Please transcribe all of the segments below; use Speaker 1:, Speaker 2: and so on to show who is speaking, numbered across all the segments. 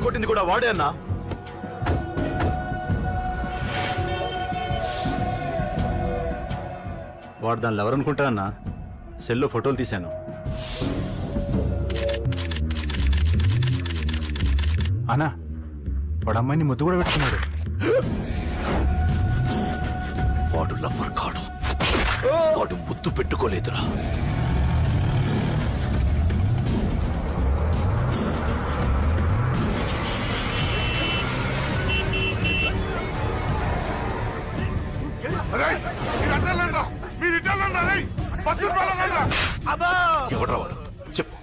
Speaker 1: నన్ను కొట్టింది కూడా వాడే అన్నా.
Speaker 2: వాడు దానిలో ఎవరనుకుంటా అన్నా, సెల్లో ఫోటోలు తీశాను. అన్నా వాడు అమ్మాయిని ముద్దు కూడా పెట్టుకున్నాడు.
Speaker 1: వాడు లవ్వర్ కాడు, వాడు ముద్దు పెట్టుకోలేదురా. ఎవడ్రా వాడు? చెప్పు.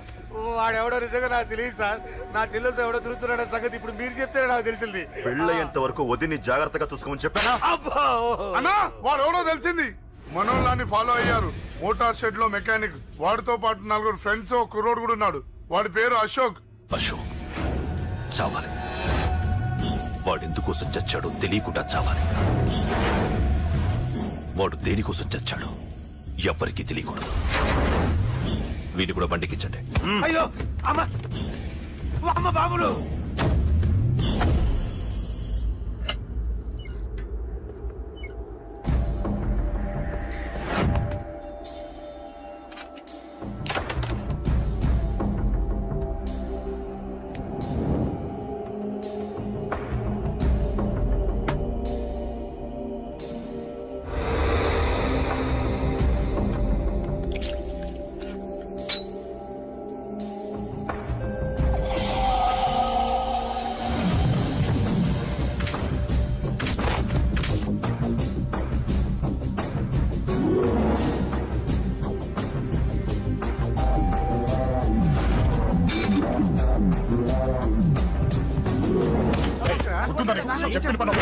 Speaker 3: వాడెవడో నిజంగా నాకు తెలియదు సార్. నా చెల్లెలతో ఎవడో తిరుగుతున్నాడ సంగతి ఇప్పుడు మీరు చెప్తేనే నాకు తెలిసింది.
Speaker 1: పెళ్ళయ్యేంత వరకు వదిని జాగ్రత్తగా చూసుకోమని చెప్పానా?
Speaker 4: అన్నా వాడు ఎవడో తెలిసింది. మనోళ్ళని ఫాలో అయ్యారు. మోటార్ షెడ్ లో మెకానిక్, వాడితో పాటు 4 ఫ్రెండ్స్, ఒక కుర్రోడు కూడా ఉన్నాడు. వాడి పేరు అశోక్.
Speaker 1: అశోక్ చావాలి. వాడు ఎందుకోసం చచ్చాడో తెలియకుండా చావాలి. వాడు దేనికోసం చచ్చాడో ఎవ్వరికీ తెలియకూడదు. వీడిని కూడా బండికించండి.
Speaker 3: అయ్యో అమ్మ అమ్మ బాబులు.
Speaker 4: చెప్పండి పని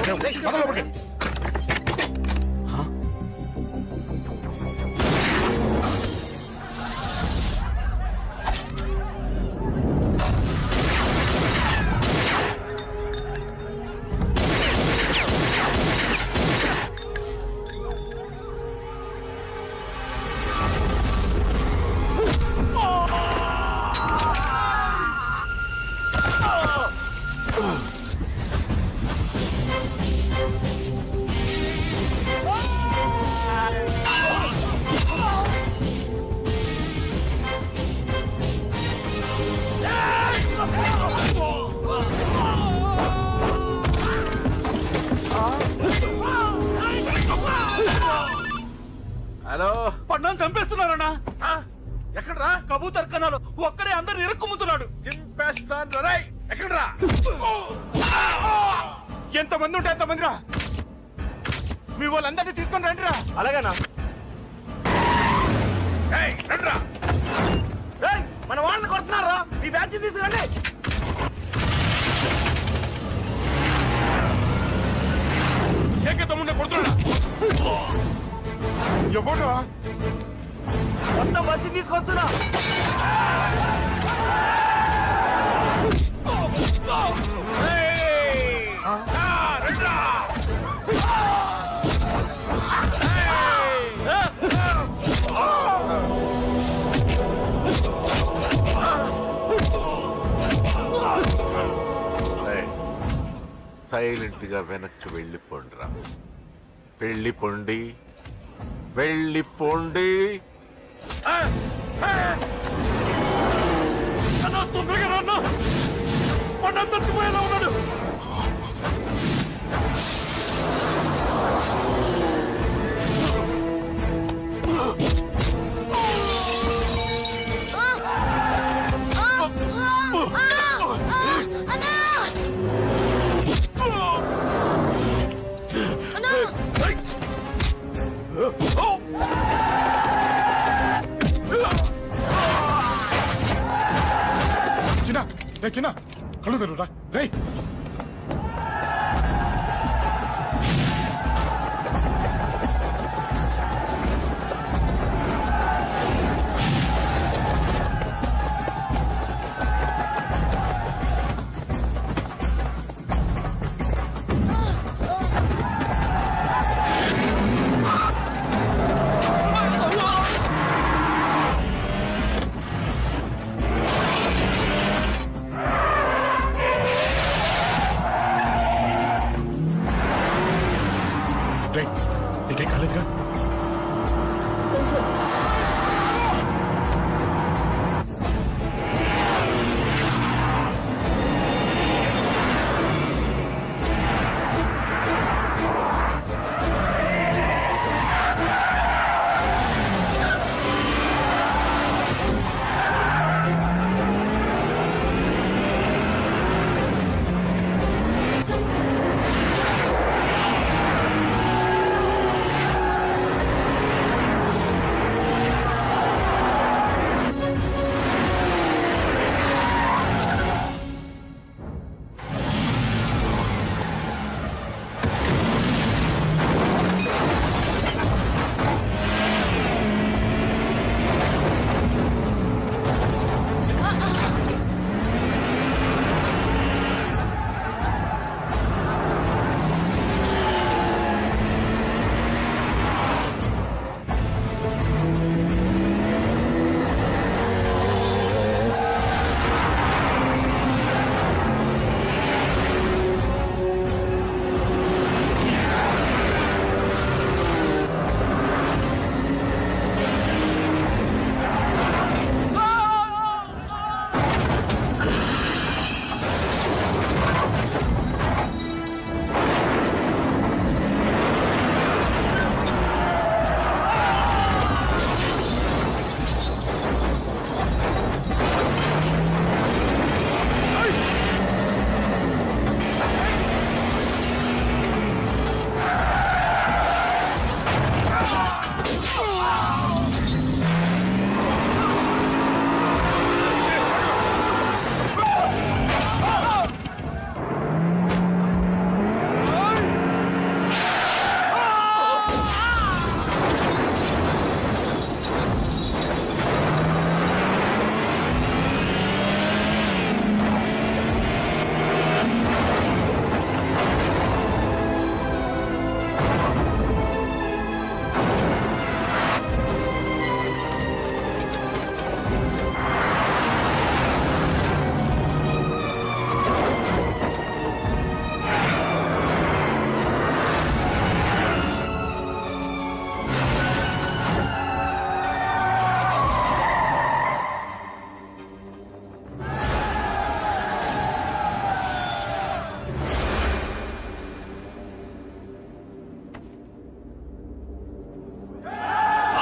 Speaker 3: హలో, పట్నం చంపేస్తున్నారన్నా. ఎక్కడ్రా? కబూతర్ కన్నాలు ఒక్కడే అందరిని ఇరుక్కుముతున్నాడు. చింపేస్తాను రై. ఎక్కడ్రా? ఎంతమంది ఉంటే ఎంతమంది రా. మీ వాళ్ళందరినీ తీసుకొని రండిరా. అలాగేనా? రండిరా. మన వాళ్ళని కొడుతున్నారా? ఈ బ్యాచ్ తీసుకురండి. ఏకతమ్ముడిని కొడుతున్నా. ఎవరు? మొత్తం బస్సు తీసుకొస్తున్నా.
Speaker 5: సైలెంట్ గా వెనక్కి వెళ్ళిపోండిరా. వెళ్ళిపోండి, వెళ్ళిపోండి.
Speaker 3: చచ్చిపోయేలా ఉన్నాడు.
Speaker 4: చిన్న కళ్ళు తెరురా రే.
Speaker 6: నీకేం కాలేదుగా?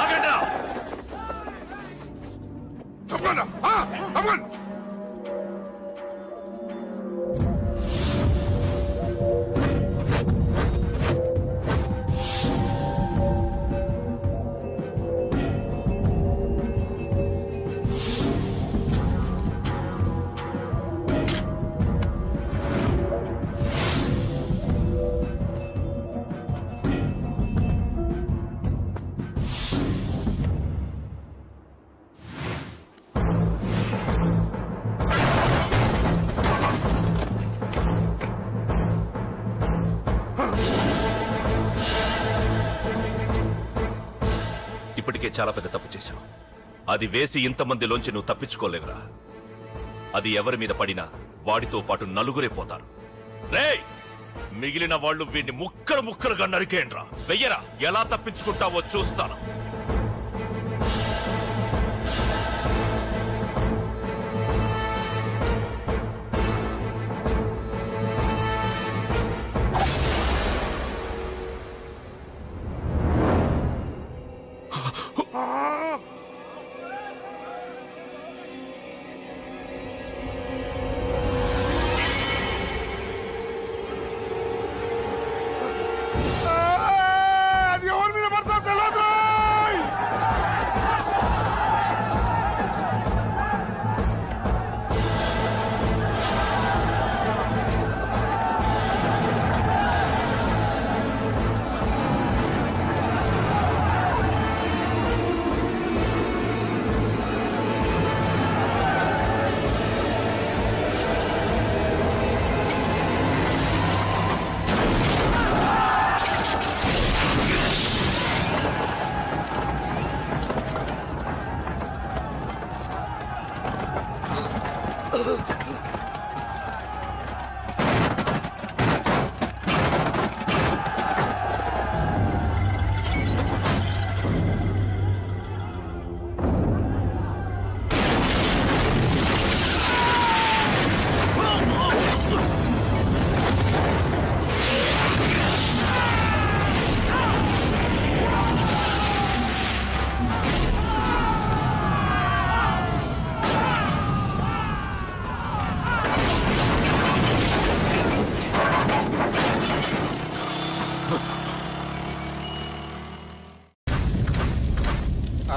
Speaker 1: ఆగండ్రా!
Speaker 4: తప్పకుండా తప్పకుండా.
Speaker 1: ఇప్పటికే చాలా పెద్ద తప్పు చేశావు. అది వేసి ఇంతమందిలోంచి నువ్వు తప్పించుకోలేవురా. అది ఎవరి మీద పడినా వాడితో పాటు నలుగురే పోతారు. రేయ్, మిగిలిన వాళ్ళు వీడిని ముక్కలు ముక్కలుగా నరికేయండ్రా. వెయ్యరా, ఎలా తప్పించుకుంటావో చూస్తాను.
Speaker 4: అది ఎవరి మీద పడతా తెలియదు.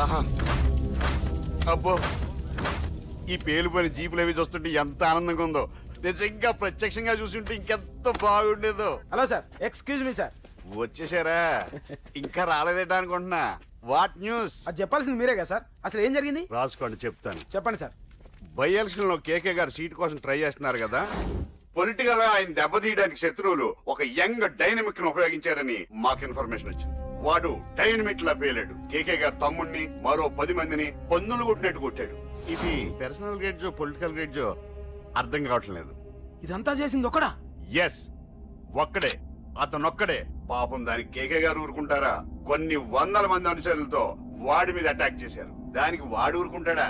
Speaker 6: ఆహా అబ్బో ఈ పేలిపోయిన జీపులు అవి చూస్తుంటే ఎంత ఆనందంగా ఉందో నిజంగా ప్రత్యక్షంగా చూస్తుంటే ఇంకెంత బాగుండేదో.
Speaker 3: Hello sir, excuse me sir.
Speaker 6: వచ్చేసారా? ఇంకా రాలేదేటా అనుకుంటున్నా. What news?
Speaker 3: అది చెప్పాల్సింది మీరే కదా సార్. అసలు ఏం జరిగింది
Speaker 6: రాసుకోండి చెప్తాను.
Speaker 3: చెప్పండి సార్.
Speaker 6: బై ఎలక్షన్ లో కేకే గారు సీట్ కోసం ట్రై చేస్తున్నారు కదా, పొలిటికల్ గా ఆయన దెబ్బతీయడానికి శత్రువులు ఒక యంగ్ డైనమిక్ ను ఉపయోగించారని మాకు ఇన్ఫర్మేషన్ వచ్చింది. వాడు డైనమిక్ లా పేలాడు. కేకే గారు తమ్ముడిని మరో 10 మందిని పన్నులు కొట్టినట్టు కొట్టాడు. ఇది పర్సనల్ గ్రేడ్జో పొలిటికల్ గ్రేడ్జో అర్థం కావట్లేదు.
Speaker 3: ఇదంతా చేసింది ఒకడా?
Speaker 6: ఎస్, ఒక్కడే, అతనొక్కడే. పాపం దానికి కేకే గారు ఊరుకుంటారా? కొన్ని వందల మంది అనుచరులతో వాడి మీద అటాక్ చేశారు. దానికి వాడు ఊరుకుంటాడా?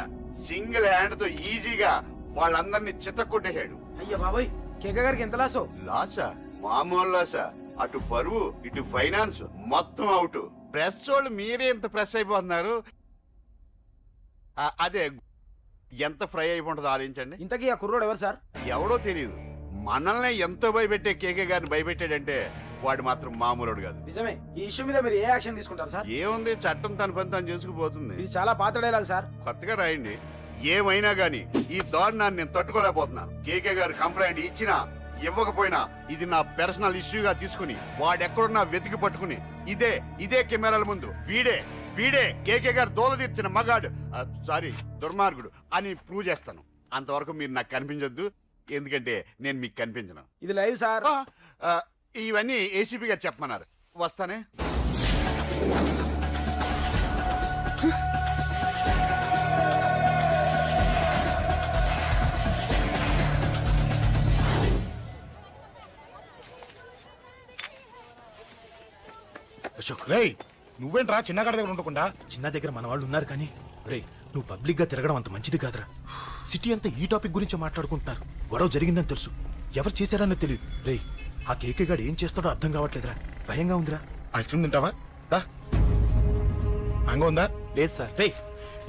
Speaker 6: సింగిల్ హ్యాండ్ తో ఈజీగా వాళ్ళందరినీ చితక్కొట్టేశాడు.
Speaker 3: అయ్యో బాబోయ్, కేక గారికి ఎంత లాసో?
Speaker 6: లాసా? మామూలు లాసా? అటు పరువు ఇటు ఫైనాన్స్ మొత్తం అవుట్. ప్రెస్ వాళ్ళు మీరే ఎంత ప్రెస్ అయిపోతున్నారు. అదే ఎంత ఫ్రై అయిపోతుందో ఆలోచించండి.
Speaker 3: ఇంతకీ ఆ కుర్రోడు ఎవరు సార్?
Speaker 6: ఎవడో తెలియదు. మనల్ని ఎంతో భయపెట్టే కేకే గారిని భయపెట్టాడంటే వాడు మాత్రం మామూలుడు కాదు.
Speaker 3: నిజమే. ఈ ఇష్యూ మీద మీరు ఏ యాక్షన్ తీసుకుంటారు సార్?
Speaker 6: ఏముంది, చట్టం తన పని తను చేసుకుపోతుంది.
Speaker 3: ఇది చాలా పాత డైలాగ్ సార్.
Speaker 6: కొత్తగా రాయండి. ఏమైనా గానీ ఈ దారుణాన్ని నేను తట్టుకోలేకపోతున్నాను. కేకే గారు కంప్లైంట్ ఇచ్చినా ఇవ్వకపోయినా ఇది నా పర్సనల్ ఇష్యూగా తీసుకుని వాడెక్కడున్నా వెతికి పట్టుకుని ఇదే కెమెరాల ముందు వీడే కేకే గారు దోల తీర్చిన మగాడు, సారీ దుర్మార్గుడు అని ప్రూవ్ చేస్తాను. అంతవరకు మీరు నాకు కనిపించొద్దు, ఎందుకంటే నేను మీకు కనిపించను.
Speaker 3: ఇది లైవ్ సార్.
Speaker 6: ఇవన్నీ ఏసీపీ గారు చెప్పమన్నారు. వస్తానే.
Speaker 2: అశోక్ రేయ్, నువ్వేంట్రా చిన్నగాడి దగ్గర ఉండకుండా?
Speaker 7: చిన్న దగ్గర మన వాళ్ళు ఉన్నారు కానీ రే, నువ్వు పబ్లిక్ గా తిరగడం అంత మంచిది కాదురా. సిటీ అంతా ఈ టాపిక్ గురించి మాట్లాడుకుంటున్నారు. గొడవ జరిగిందని తెలుసు, ఎవరు చేశారన్నో తెలియదు. రే, ఆ కేకే గాడు ఏం చేస్తాడో అర్థం కావట్లేదురా, భయంగా ఉందిరా.
Speaker 2: ఐస్ క్రీమ్ తింటావా? దా. మ్యాంగో ఉందా?
Speaker 7: లేదు సార్. రే,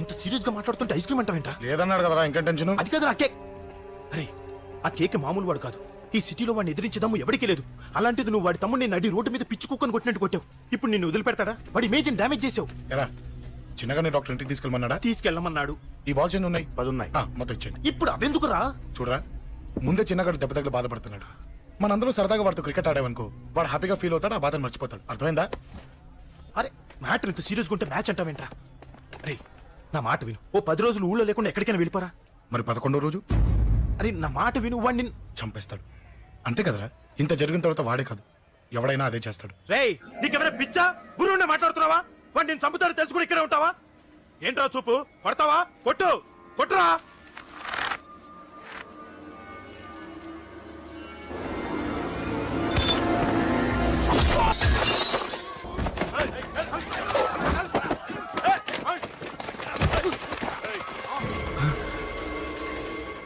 Speaker 7: ఇంత సీరియస్ గా మాట్లాడుతుంటే ఐస్ క్రీమ్ అంటావేంట్రా?
Speaker 2: లేదన్నాడు కదరా, ఇంకా టెన్షన్.
Speaker 7: అది కాదురా కేక్. రే, ఆ కేక్ మామూలు వాడు కాదు. ఈ సిటీలో వాడిని ఎదిరించదమ్ము ఎవరికీ లేదు. అలాంటిది నువ్వు వాడి తమ్ముడిని నడి రోడ్డు మీద పిచ్చి కుక్కను కొట్టినట్టు కొట్టావు. ఇప్పుడు నిన్ను వదిలిపెడతాడా? వాడి ఇమేజ్ డ్యామేజ్ చేసావు.
Speaker 2: ఎరా చిన్నగానే డాక్టర్ ఇంటికి తీసుకెళ్ళమన్నాడా?
Speaker 7: తీసుకెళ్ళమన్నాడు.
Speaker 2: ఈ బాల్స్ ఎన్ని ఉన్నాయి?
Speaker 7: 10 ఉన్నాయి.
Speaker 2: మొత్తం ఇచ్చేయండి.
Speaker 7: ఇప్పుడు అవెందుకురా?
Speaker 2: చూడరా, ముందే చిన్నగాడు దెబ్బ తగిలి బాధపడుతున్నాడు. మనందరం సరదాగా వాడితో క్రికెట్ ఆడామనుకో, వాడు హ్యాపీగా ఫీల్ అవుతాడు, ఆ బాధను మర్చిపోతాడు. అర్థమైందా?
Speaker 7: అరే, మ్యాటర్ ఇంత సీరియస్గా ఉంటే మ్యాచ్ అంటావేంట్రా? అరే, నా మాట విను. ఓ 10 రోజులు ఊళ్ళో లేకుండా ఎక్కడికైనా వెళ్ళిపోరా.
Speaker 2: మరి 11వ రోజు?
Speaker 7: అరే, నా మాట విను. వాడిని
Speaker 2: చంపేస్తాడు. అంతే కదరా? ఇంత జరిగిన తర్వాత వాడే కాదు, ఎవడైనా అదే చేస్తాడు.
Speaker 7: రేయ్, నీకెవరైనా పిచ్చా? గురువునే మాట్లాడుతున్నావా? వాడు నేను చంపుతాను తెలుసు కూడా ఇక్కడే ఉంటావా? ఏంట్రా చూపు? కొడతావా? కొట్టురా.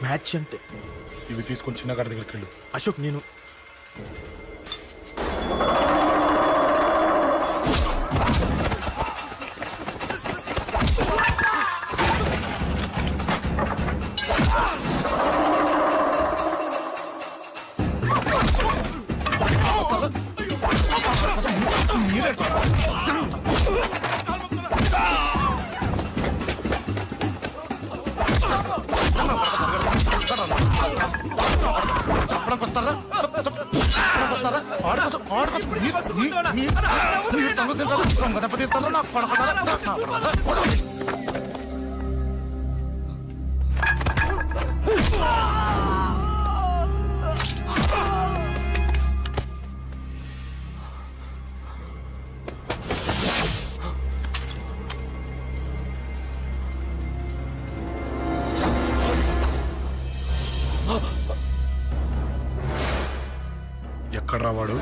Speaker 7: మ్యాచ్ అంటే
Speaker 2: ఇవి తీసుకొని చిన్నగాడి దగ్గరికి వెళ్ళు.
Speaker 7: అశోక్, నేను
Speaker 2: ఎక్కడ్రా వాడు?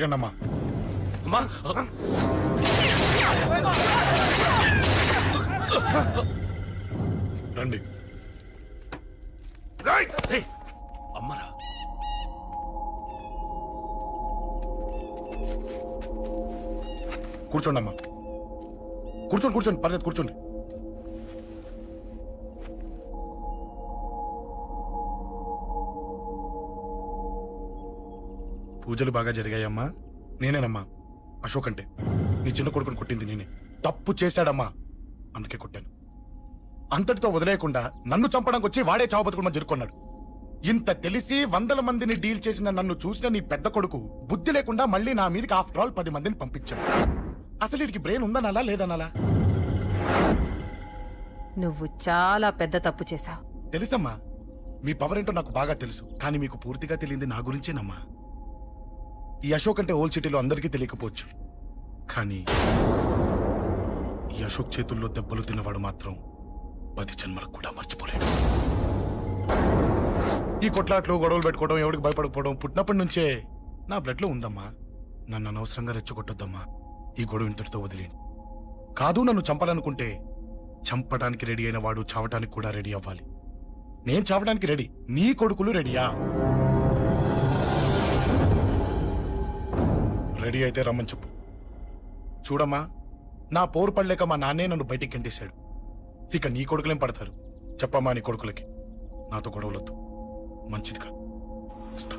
Speaker 2: వదిలేకండి అమ్మా.
Speaker 1: అమ్మా
Speaker 2: రండి.
Speaker 1: రేయ్, అమ్మరా
Speaker 2: కూర్చోండి అమ్మా. కూర్చోండి పర్లేదు కూర్చోండి. పూజలు బాగా జరిగాయమ్మా. నేనేనమ్మా అశోక్ అంటే. నీ చిన్న కొడుకుని కొట్టింది నేనే. తప్పు చేశాడమ్మా, అందుకే కొట్టాను. అంతటితో వదిలేయకుండా నన్ను చంపడానికి వచ్చి వాడే చావు బతుకుని జరుపుకున్నాడు. ఇంత తెలిసి 100 మందిని డీల్ చేసిన నన్ను చూసిన నీ పెద్ద కొడుకు బుద్ధి లేకుండా మళ్ళీ నా మీదకి ఆఫ్టర్ ఆల్ 10 మందిని పంపించాడు. అసలు వీడికి బ్రెయిన్ ఉందనాలా లేదనాలా?
Speaker 8: నువ్వు చాలా పెద్ద తప్పు చేశావు.
Speaker 2: తెలుసమ్మా, మీ పవర్ ఏంటో నాకు బాగా తెలుసు. కానీ మీకు పూర్తిగా తెలియంది నా గురించేనమ్మా. ఈ అశోక్ అంటే ఓల్డ్ సిటీలో అందరికీ తెలియకపోవచ్చు, కానీ ఈ అశోక్ చేతుల్లో దెబ్బలు తిన్నవాడు మాత్రం 10 జన్మలకు కూడా మర్చిపోలేడు. ఈ కొట్లాట్లు గొడవలు పెట్టుకోవడం, ఎవరికి భయపడకపోవడం పుట్టినప్పటి నుంచే నా బ్లడ్ లో ఉందమ్మా. నన్ను అనవసరంగా రెచ్చగొట్టొద్దమ్మా. ఈ గొడవ ఇంతటితో వదిలేండి. కాదు, నన్ను చంపాలనుకుంటే చంపడానికి రెడీ అయిన వాడు చావటానికి కూడా రెడీ అవ్వాలి. నేను చావడానికి రెడీ, నీ కొడుకులు రెడీయా? రెడీ అయితే రమ్మని చెప్పు. చూడమ్మా, నా పోరు పడలేక మా నాన్నే నన్ను బయటికి గంటేశాడు. ఇక నీ కొడుకులేం పడతారు? చెప్పమ్మా నీ కొడుకులకి నాతో గొడవలొద్దు, మంచిది కాదు. వస్తా.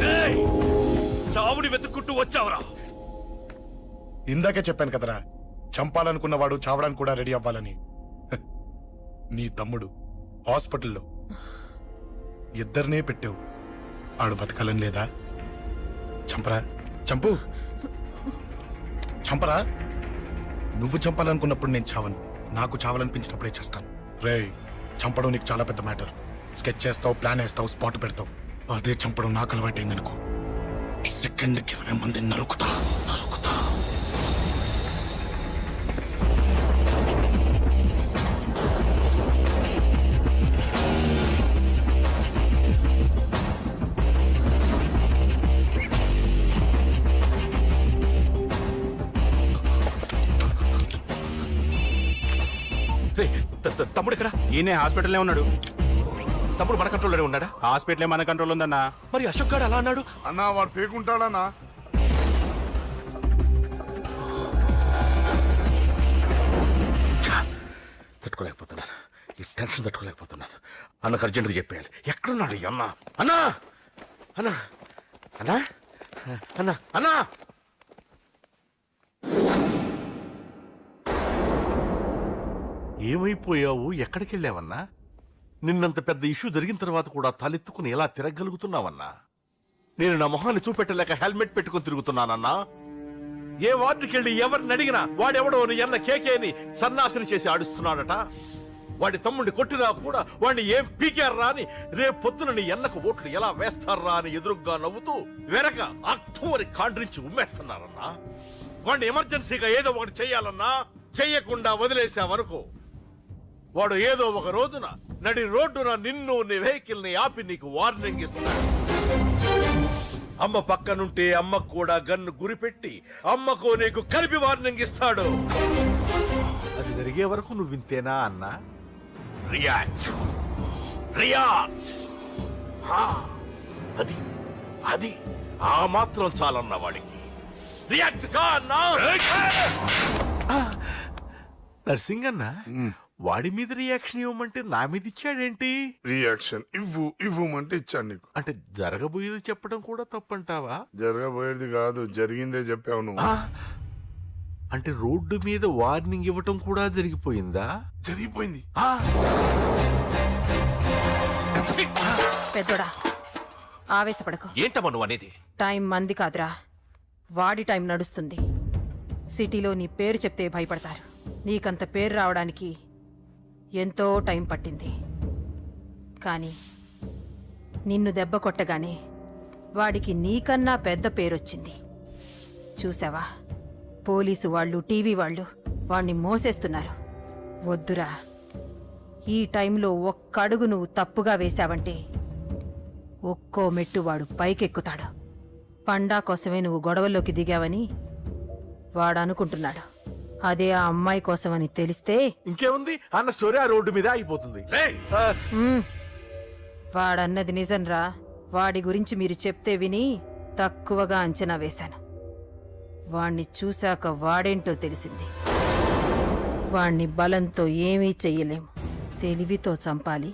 Speaker 1: రేయ్, చావుని వెతుక్కుంటూ వచ్చావురా.
Speaker 2: ఇందాకే చెప్పాను కదరా, చంపాలనుకున్నవాడు చావడానికి కూడా రెడీ అవ్వాలని. హ, నీ తమ్ముడు హాస్పిటల్లో ఇద్దరినే పెట్టావు. ఆడు బతకాలని లేదా? చంపరా, చంపు, చంపరా. నువ్వు చంపాలనుకున్నప్పుడు నేను చావను, నాకు చావాలనిపించినప్పుడే చేస్తాను. రేయ్, చంపడం నీకు చాలా పెద్ద మ్యాటర్. స్కెచ్ చేస్తావు, ప్లాన్ వేస్తావు, స్పాట్ పెడతావు. అదే చంపడం నాకు అలవాటైందనుకో, సెకండ్కి 20 మందిని నరుకుతా.
Speaker 1: రేయ్, తమ్ముడు ఇక్కడ?
Speaker 3: ఈయనే హాస్పిటల్లో ఉన్నాడు.
Speaker 1: తమ్ముడు మన కంట్రోల్లోనే ఉన్నాడా?
Speaker 3: హాస్పిటలే మన కంట్రోల్ ఉందన్నా.
Speaker 1: మరి అశోక్ గారు అలా అన్నాడు.
Speaker 4: అన్నా వాడు పేకుంటాడన్నా.
Speaker 1: తట్టుకోలేకపోతున్నాను, ఈ టెన్షన్ తట్టుకోలేకపోతున్నాను. అన్నకు అర్జెంట్గా చెప్పేయాలి. ఎక్కడున్నాడు ఈ అన్న? అన్నా అన్నా అన్నా అన్నా అన్నా
Speaker 5: ఏమైపోయావు? ఎక్కడికి వెళ్ళావన్నా? నిన్నంత పెద్ద ఇష్యూ జరిగిన తర్వాత కూడా తలెత్తుకుని ఎలా తిరగలుగుతున్నావన్నా? నేను నా మొహాన్ని చూపెట్టలేక హెల్మెట్ పెట్టుకుని తిరుగుతున్నానన్నా. ఏ వార్డుకి వెళ్ళి ఎవరిని అడిగినా వాడెవడో నీ అన్న కేకేని సన్నాసిని చేసి ఆడిస్తున్నాడట. వాడి తమ్ముడిని కొట్టినా కూడా వాడిని ఏం పీకారా అని రేపు పొద్దున నీ అన్నకు ఓట్లు ఎలా వేస్తారా అని ఎదురుగ్గా నవ్వుతూ వెనక అక్టోబరి కాండ్రించి ఉమ్మేస్తున్నారన్నా. వాడిని ఎమర్జెన్సీగా ఏదో ఒకటి చెయ్యాలన్నా, చెయ్యకుండా వదిలేసావనుకో వాడు ఏదో ఒక రోజున నడి రోడ్డున నిన్ను నీ వెహికల్ ని ఆపి నీకు వార్నింగ్ ఇస్తాడు. అమ్మ పక్కనుంటే అమ్మకు కూడా గన్ను గురిపెట్టి అమ్మకు నీకు కలిపి వార్నింగ్ ఇస్తాడు. అది జరిగే వరకు నువ్వు వింతేనా అన్నా? React react. అది అది ఆ మాత్రం చాలన్న వాడికి. రియాక్ట్ కా అన్నా. నర్సింగ్ అన్న, వాడి మీద రియాక్షన్ ఇవ్వమంటే నా మీద ఇచ్చాడేంటి?
Speaker 4: రియాక్షన్ ఇవ్వమంటే ఇచ్చాను నీకు.
Speaker 5: అంటే జరగబోయేది చెప్పడం కూడా తప్పంటావా?
Speaker 4: జరగబోయేది కాదు, జరిగిందే చెప్పావు నువ్వు.
Speaker 5: అంటే రోడ్డు మీద వార్నింగ్ ఇవ్వటం కూడా జరిగిపోయిందా?
Speaker 4: జరిగిపోయింది.
Speaker 8: పెద్దోడా, ఆవేశపడకు.
Speaker 1: ఏంటమ్మా నువ్వు అనేది?
Speaker 8: టైం మంది కాదురా, వాడి టైం నడుస్తుంది. సిటీలో నీ పేరు చెప్తే భయపడతారు. నీకంత పేరు రావడానికి ఎంతో టైం పట్టింది. కానీ నిన్ను దెబ్బ కొట్టగానే వాడికి నీకన్నా పెద్ద పేరొచ్చింది. చూసావా, పోలీసు వాళ్ళు, టీవీ వాళ్ళు వాణ్ణి మోసేస్తున్నారు. వద్దురా. ఈ టైంలో ఒక్క అడుగు నువ్వు తప్పుగా వేశావంటే ఒక్కో మెట్టు వాడు పైకెక్కుతాడు. పండా కోసమే నువ్వు గొడవల్లోకి దిగావని వాడు అనుకుంటున్నాడు. అదే ఆ అమ్మాయి కోసమని తెలిస్తే
Speaker 5: ఇంకేముంది అన్న స్టోరీ ఆ రోడ్డు మీద అయిపోతుంది.
Speaker 1: రేయ్
Speaker 8: వాడన్నది నిజంరా. వాడి గురించి మీరు చెప్తే విని తక్కువగా అంచనా వేశాను. వాణ్ణి చూశాక వాడేంటో తెలిసింది. వాణ్ణి బలంతో ఏమీ చెయ్యలేము. తెలివితో చంపాలి,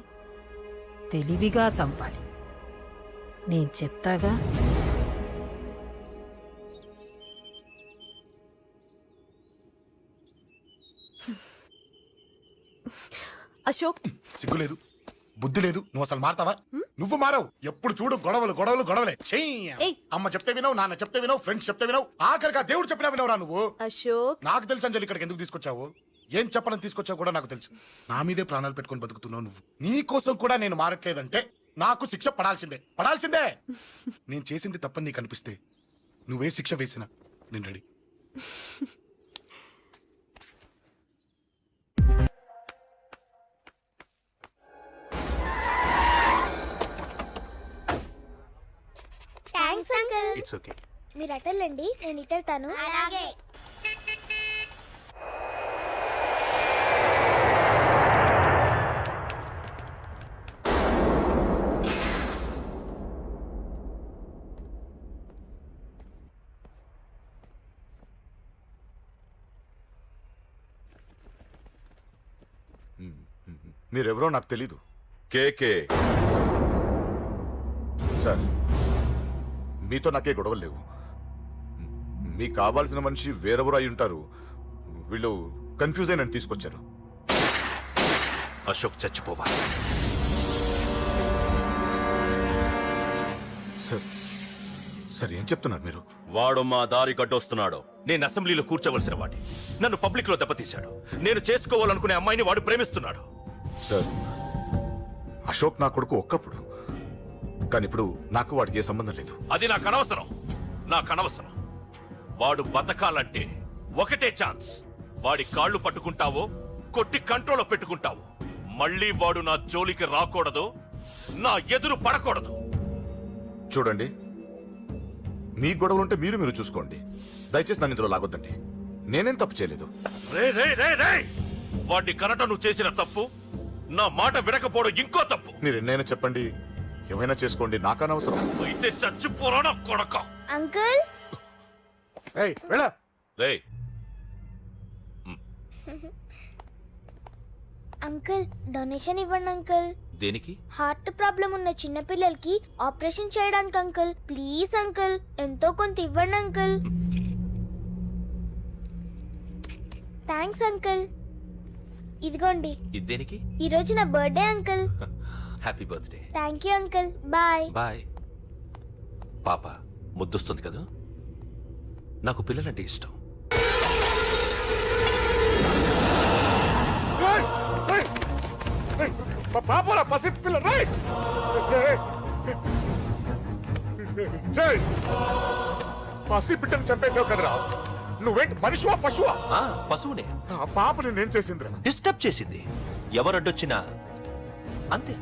Speaker 8: తెలివిగా చంపాలి. నేను చెప్తాగా.
Speaker 9: అశోక్,
Speaker 2: సిగ్గులేదు, బుద్ధి లేదు. నువ్వు అసలు మారతావా? నువ్వు మారవు. ఎప్పుడు చూడు గొడవలు గొడవలు గొడవలే. చెయ్యి.
Speaker 9: ఏయ్.
Speaker 2: అమ్మ చెప్తే వినవు, నాన్న చెప్తే వినవు, ఫ్రెండ్స్ చెప్తే వినవు, ఆఖరిగా దేవుడు చెప్పినా వినవురా నువ్వు.
Speaker 9: అశోక్,
Speaker 2: నాకు తెలుసు అంజలి ఇక్కడికి ఎందుకు తీసుకొచ్చావు, ఏం చెప్పాలని తీసుకొచ్చావు కూడా నాకు తెలుసు. నా మీదే ప్రాణాలు పెట్టుకొని బతుకుతున్నావు నువ్వు. నీ కోసం కూడా నేను మారట్లేదంటే నాకు శిక్ష పడాల్సిందే, పడాల్సిందే. నేను చేసింది తప్పని నీకు అనిపిస్తే నువ్వే శిక్ష వేసినా నేను ready.
Speaker 10: Thanks uncle.
Speaker 5: It's okay.
Speaker 10: మీరు అటెళ్ళండి, నేను ఇటెళ్తాను. అలాగే.
Speaker 11: మీరెవరో నాకు తెలీదు.
Speaker 1: కేకే
Speaker 11: సార్, మీతో నాకే గొడవలు లేవు. మీకు కావాల్సిన మనిషి వేరెవరో అయి ఉంటారు. వీళ్ళు కన్ఫ్యూజ్ అయి నన్ను తీసుకొచ్చారు.
Speaker 1: అశోక్ చచ్చిపోవాలి.
Speaker 11: సార్ సార్ ఏం చెప్తున్నారు మీరు?
Speaker 1: వాడు మా దారి గడ్డొస్తున్నాడు. నేను అసెంబ్లీలో కూర్చోవలసిన వాడి నన్ను పబ్లిక్ లో దెబ్బతీశాడు. నేను చేసుకోవాలనుకునే అమ్మాయిని వాడు ప్రేమిస్తున్నాడు.
Speaker 11: సార్, అశోక్ నా కొడుకు ఒక్కప్పుడు, కానీ ఇప్పుడు నాకు వాడికి ఏ సంబంధం లేదు.
Speaker 1: అది నాకు అనవసరం, నాకు అనవసరం. వాడు బతకాలంటే ఒకటే ఛాన్స్. వాడి కాళ్ళు పట్టుకుంటావో కొట్టి కంట్రోల్లో పెట్టుకుంటావు. మళ్ళీ వాడు నా జోలికి రాకూడదు, నా ఎదురు పడకూడదు.
Speaker 11: చూడండి, మీ గొడవలుంటే మీరు చూసుకోండి. దయచేసి నన్ను ఇందులో లాగొద్దండి. నేనేం తప్పు చేయలేదు.
Speaker 1: రే రే రే రే వాడిని కనట నువ్వు చేసిన తప్పు, నా మాట వినకపోవడం ఇంకో తప్పు.
Speaker 11: మీరు ఎన్నైనా చెప్పండి, ఏమైనా చేసుకోండి, నాకు అనవసరం.
Speaker 1: అయితే చచ్చిపోరా నా కొడక.
Speaker 10: అంకుల్,
Speaker 2: ఏయ్ వెళ్ళ.
Speaker 1: రే
Speaker 10: అంకుల్ డొనేషన్ ఇవ్వండి అంకుల్.
Speaker 1: దేనికి?
Speaker 10: హార్ట్ ప్రాబ్లం ఉన్న చిన్న పిల్లలకి ఆపరేషన్ చేయడానికి అంకుల్. ప్లీజ్ అంకుల్, ఎంతో కొంత ఇవ్వండి అంకుల్. Thanks uncle. ఇదిగోండి,
Speaker 1: ఇది దేనికి?
Speaker 10: ఈ రోజు నా birthday uncle.
Speaker 1: Happy birthday.
Speaker 10: Thank you uncle. Bye.
Speaker 1: Bye. పాప ముద్దొస్తుంది కదా, నాకు పిల్లలంటే ఇష్టం.
Speaker 2: పాపరా పసి పిల్ల. పసి బిడ్డను చంపేసావు కదరా. నువ్వేంటి మనిషివా పశువా?
Speaker 1: ఆ, పశువునే.
Speaker 2: ఆ పాప నేనేం చేసిందిరా?
Speaker 1: డిస్టర్బ్ చేసింది. ఎవరడ్డొచ్చినా అంతే.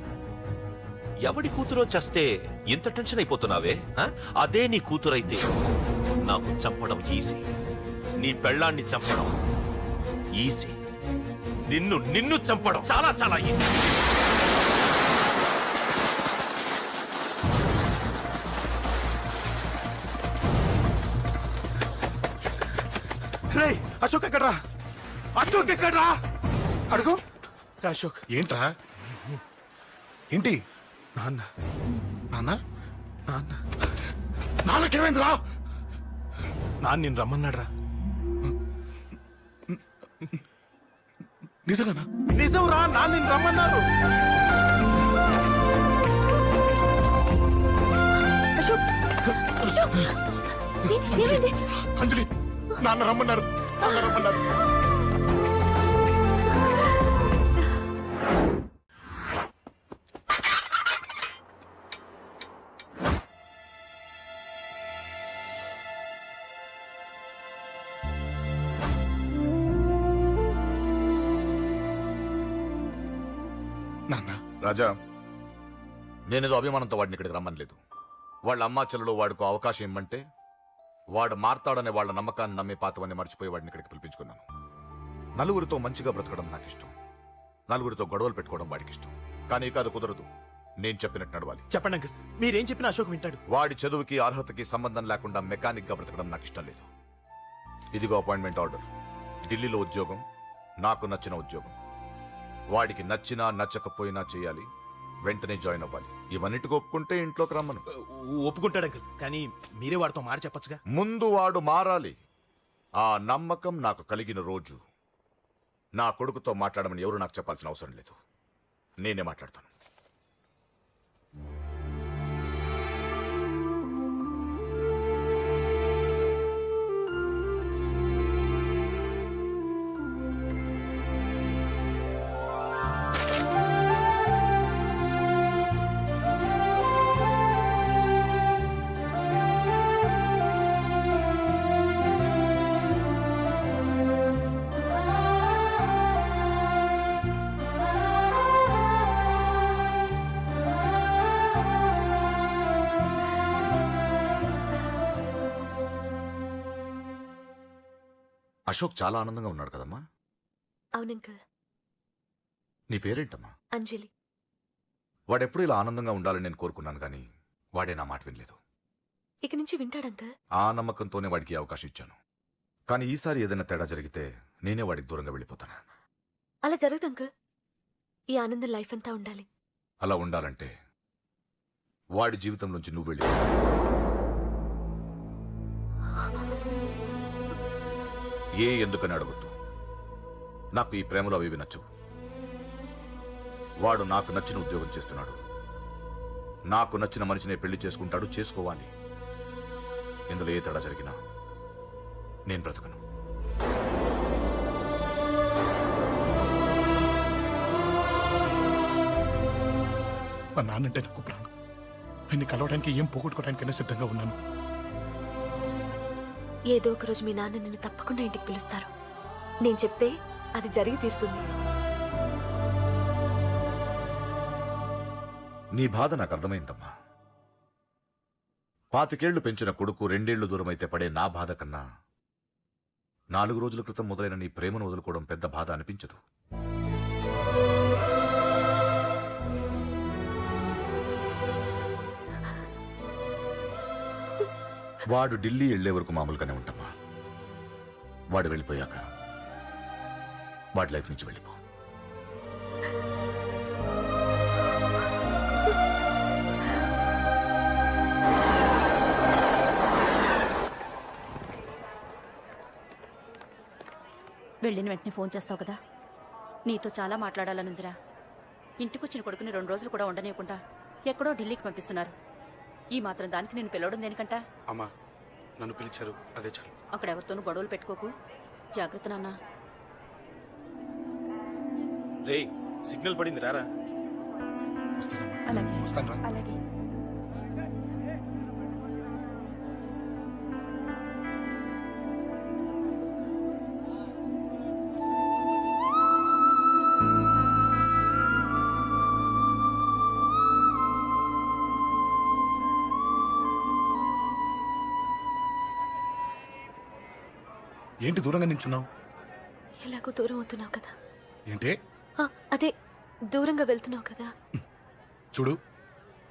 Speaker 1: ఎవడి కూతురో చస్తే ఇంత టెన్షన్ అయిపోతున్నావే? ఆ? అదే నీ కూతురైతే నాకు చంపడం ఈజీ, నీ పెళ్ళాన్ని చంపడం ఈజీ, నిన్ను చంపడం చాలా చాలా ఈజీ.
Speaker 7: రే అశోక్ ఎక్కడ్రా? అశోక్ ఎక్కడ్రా? అడుగు. అశోక్
Speaker 2: ఏంట్రా? ఏంటి?
Speaker 7: నాన్న,
Speaker 2: నాన్న
Speaker 7: నాన్న,
Speaker 2: నాన్నకేమైందిరా?
Speaker 7: నాన్న నేను రమ్మన్నాడ్రా.
Speaker 2: నిజంగానా?
Speaker 7: నిజం రా, నాన్న నేను రమ్మన్నారు.
Speaker 9: అశోక్, అశోక్, ఏమైంది?
Speaker 2: అంజలి, నాన్న రమ్మన్నారు, నాన్న రమ్మన్నారు. నాన్న
Speaker 11: రాజా నేనేదో అభిమానంతో వాడిని ఇక్కడికి రమ్మనలేదు. వాళ్ళ అమ్మా చెల్లెలు వాడికి అవకాశం ఇమ్మంటే వాడు మారతాడనే వాళ్ళ నమ్మకాన్ని నమ్మే పాతవన్నీ మర్చిపోయి వాడిని ఇక్కడికి పిలిపించుకున్నాను. నలుగురితో మంచిగా బ్రతకడం నాకు ఇష్టం, నలుగురితో గొడవలు పెట్టుకోవడం వాడికి ఇష్టం. కానీ కాదు, కుదరదు. నేను చెప్పినట్టు నడవాలి.
Speaker 7: చెప్పండి అంకుల్, మీరేం చెప్పినా అశోక్ వింటాడు.
Speaker 11: వాడి చదువుకి అర్హతకి సంబంధం లేకుండా మెకానిక్ గా బ్రతకడం నాకు ఇష్టం లేదు. ఇదిగో అపాయింట్మెంట్ ఆర్డర్. ఢిల్లీలో ఉద్యోగం, నాకు నచ్చిన ఉద్యోగం. వాడికి నచ్చినా నచ్చకపోయినా చేయాలి, వెంటనే జాయిన్ అవ్వాలి. ఇవన్నిటికి ఒప్పుకుంటే ఇంట్లోకి రమ్మను.
Speaker 7: ఒప్పుకుంటాడు అంకుల్, కానీ మీరే వాడితో మాట చెప్పొచ్చుగా.
Speaker 11: ముందు వాడు మారాలి. ఆ నమ్మకం నాకు కలిగిన రోజు నా కొడుకుతో మాట్లాడమని ఎవరు నాకు చెప్పాల్సిన అవసరం లేదు, నేనే మాట్లాడతాను. అశోక్ చాలా ఆనందంగా ఉన్నాడు కదమ్మా.
Speaker 9: అవునంకల్.
Speaker 11: నీ పేరేంటమ్మా?
Speaker 9: అంజలి.
Speaker 11: వాడెప్పుడు ఇలా ఆనందంగా ఉండాలని నేను కోరుకున్నాను, కానీ వాడే నా మాట వినలేదు.
Speaker 9: ఇక నుంచి వింటాడంకల్.
Speaker 11: ఆ నమ్మకంతోనే వాడికి ఈ అవకాశం ఇచ్చాను. కానీ ఈసారి ఏదైనా తేడా జరిగితే నేనే వాడికి దూరంగా వెళ్ళిపోతాను.
Speaker 9: అలా జరగదు అంకుల్. ఈ ఆనందం లైఫ్ అంతా ఉండాలి.
Speaker 11: అలా ఉండాలంటే వాడి జీవితంలోంచి నువ్వు వెళ్ళి ఎందుకని అడగొద్దు. నాకు ఈ ప్రేమలో అవి నచ్చవు. వాడు నాకు నచ్చిన ఉద్యోగం చేస్తున్నాడు, నాకు నచ్చిన మనిషినే పెళ్లి చేసుకుంటాడు, చేసుకోవాలి. ఇందులో ఏ తేడా జరిగినా నేను బ్రతకను.
Speaker 2: మా నాన్నంటే నాకు ప్రాణం. ఆయన్ని కలవడానికి ఏం పోగొట్టుకోవడానికైనా సిద్ధంగా ఉన్నాను.
Speaker 9: ఏదో ఒక రోజు మీ నాన్న నిన్ను తప్పకుండా ఇంటికి పిలుస్తారు. నేను చెప్తే అది జరిగి తీరుతుంది.
Speaker 11: నీ బాధ నాకు అర్థమైందమ్మా. 25 పెంచిన కొడుకు 2 ఏళ్లు దూరమైతే పడే నా బాధ కన్నా 4 రోజుల క్రితం మొదలైన నీ ప్రేమను వదులుకోవడం పెద్ద బాధ అనిపించదు. వాడు ఢిల్లీ వెళ్లే వరకు మామూలుగానే ఉంటామా. వాడు వెళ్ళిపోయాక వాడి లైఫ్ నుంచి వెళ్ళిపో.
Speaker 12: వెళ్ళిన వెంటనే ఫోన్ చేస్తావు కదా. నీతో చాలా మాట్లాడాలనుందిరా. ఇంటికొచ్చిన కొడుకుని 2 రోజులు కూడా ఉండనివ్వకుండా ఎక్కడో ఢిల్లీకి పంపిస్తున్నారు. ఈ మాత్రం దానికి నేను పిలవడం దేనికంట?
Speaker 2: అమ్మా, నన్ను పిలిచారు, అదే చాలు.
Speaker 12: అక్కడెవరితోనూ గొడవలు పెట్టుకోకు. జాగ్రత్త నాన్న.
Speaker 7: రేయ్, సిగ్నల్ పడింది, రారా.
Speaker 2: వస్తానమ్మా.
Speaker 12: అలాగే
Speaker 2: వస్తాను రా.
Speaker 12: అలాగే.
Speaker 2: ఏంటి దూరంగా నించున్నావు?
Speaker 9: ఎలాగో దూరం అవుతున్నావు కదా.
Speaker 2: ఏంటి?
Speaker 9: అదే దూరంగా వెళ్తున్నావు కదా.
Speaker 2: చూడు,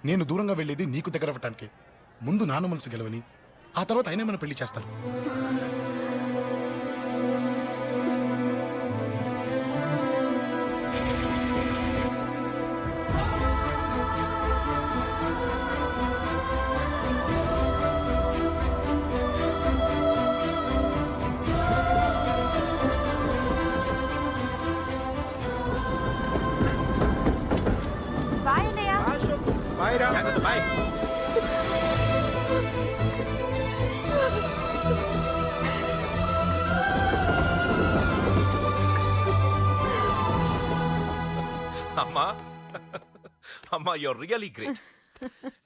Speaker 2: నేను దూరంగా వెళ్ళేది నీకు దగ్గర అవ్వటానికి. ముందు నాన్న మనసు గెలవని, ఆ తర్వాత అయినా మన పెళ్లి చేస్తారు.
Speaker 7: జాగ్రత్త, బాయ్.
Speaker 1: అమ్మా అమ్మా, యూర్ రియలీ గ్రేట్.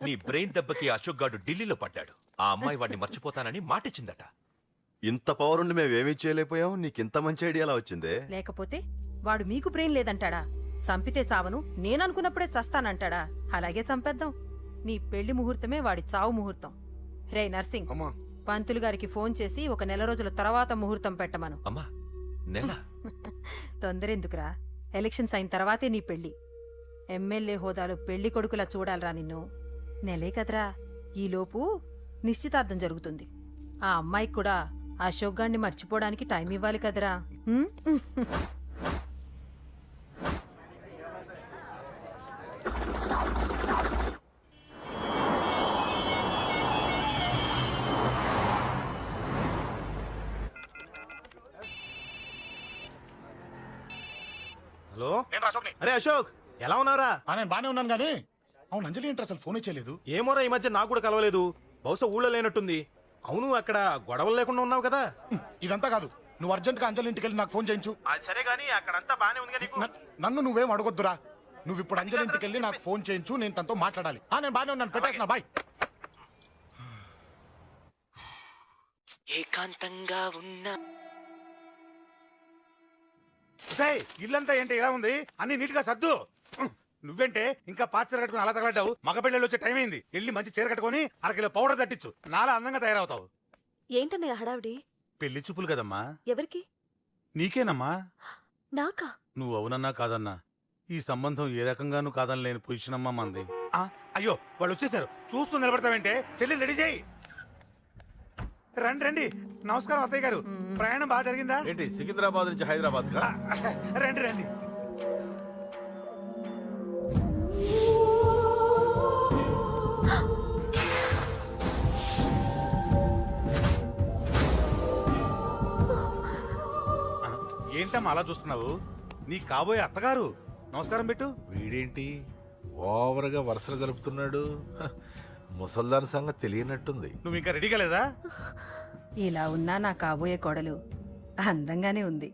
Speaker 1: నీ బ్రెయిన్ దెబ్బకి అశోక్ గాడు ఢిల్లీలో పడ్డాడు. ఆ అమ్మాయి వాడిని మర్చిపోతానని మాటిచ్చిందట.
Speaker 3: ఇంత పవర్ ఉండి మేమేమీ చేయలేకపోయాం. నీకింత మంచి ఐడియా ఎలా వచ్చిందే?
Speaker 8: లేకపోతే వాడు మీకు బ్రెయిన్ లేదంటాడా? చంపితే చావను నేననుకున్నప్పుడే చస్తానంటాడా? అలాగే చంపేద్దాం. నీ పెళ్లి ముహూర్తమే వాడి చావు ముహూర్తం. రే నర్సింగ్,
Speaker 4: అమ్మా
Speaker 8: పంతులు గారికి ఫోన్ చేసి ఒక నెల రోజుల తర్వాత ముహూర్తం పెట్టమను.
Speaker 1: అమ్మా నెల
Speaker 8: తొందరెందుకురా? ఎలక్షన్స్ అయిన తర్వాతే నీ పెళ్లి. ఎమ్మెల్యే హోదాలో పెళ్లి కొడుకులా చూడాలరా నిన్ను. నెలే కదరా, ఈలోపు నిశ్చితార్థం జరుగుతుంది. ఆ అమ్మాయికి కూడా అశోక్ గాన్ని మర్చిపోవడానికి టైం ఇవ్వాలి కదరా. హ్మ్?
Speaker 7: హలో, అరే అశోక్, ఎలా ఉన్నావురా?
Speaker 2: నేను బానే ఉన్నాను గానీ అవును అంజలి ఏంటి అసలు ఫోన్ చేయలేదు?
Speaker 7: ఏమోరా, ఈ మధ్య నాకు కూడా కలవలేదు. బహుశా ఊళ్ళో లేనట్టుంది. అవును, అక్కడ గొడవలు లేకుండా ఉన్నావు కదా?
Speaker 2: ఇదంతా కాదు, నువ్వు అర్జెంట్ గా అంజలి ఇంటికి వెళ్ళి నాకు ఫోన్ చేయించు.
Speaker 7: అది సరే గానీ అక్కడంతా బానే ఉంది కదా?
Speaker 2: నన్ను నువ్వేం అడగొద్దురా. నువ్వు ఇప్పుడు అంజలి ఇంటికి వెళ్ళి నాకు ఫోన్ చేయించు, నేను తనతో మాట్లాడాలి. నేను బానే ఉన్నాను, పెట్టేస్తున్నా, బాయ్.
Speaker 3: ఏకాంతంగా ఉన్నా
Speaker 13: ఇల్లంతా ఏంటి ఇలా ఉంది? అన్ని నీట్ గా సర్దు. నువ్వేంటే ఇంకా పాచర కట్టుకుని అలా తగలడ్డావు? మగ పెళ్ళిళ్ళు వచ్చే టైం అయింది. వెళ్ళి మంచి చీర కట్టుకుని అరకిలో పౌడర్ తట్టించు. నాలా అందంగా తయారవుతావు.
Speaker 9: ఏంటన్నయ్య హడావిడి?
Speaker 13: పెళ్లి చూపులు కదమ్మా.
Speaker 9: ఎవరికి?
Speaker 13: నీకేనమ్మా.
Speaker 9: నాకా?
Speaker 13: నువ్వు అవునన్నా కాదన్నా ఈ సంబంధం ఏ రకంగానూ కాదని లేని పొజిషన్ అమ్మా మంది. అయ్యో వాళ్ళు వచ్చేసారు, చూస్తూ నిలబడతావంటే? చెల్లి రెడీ చేయి. రండి రండి. నమస్కారం అత్తయ్య గారు, ప్రయాణం బాగా జరిగిందా?
Speaker 5: ఏంటి సికింద్రాబాద్ నుంచి హైదరాబాద్ కా?
Speaker 13: రండి రండి. ఏంటమ్మా అలా చూస్తున్నావు? నీ కాబోయే అత్తగారు. నమస్కారం పెట్టు.
Speaker 5: వీడేంటి ఓవర్గా వరుసలు కలుపుతున్నాడు? ముసల్దాన్ సంగతి తెలియనట్టుంది.
Speaker 13: నువ్వు ఇంకా రెడీగా లేదా?
Speaker 8: ఇలా ఉన్నా నా కాబోయే కోడలు అందంగానే ఉంది.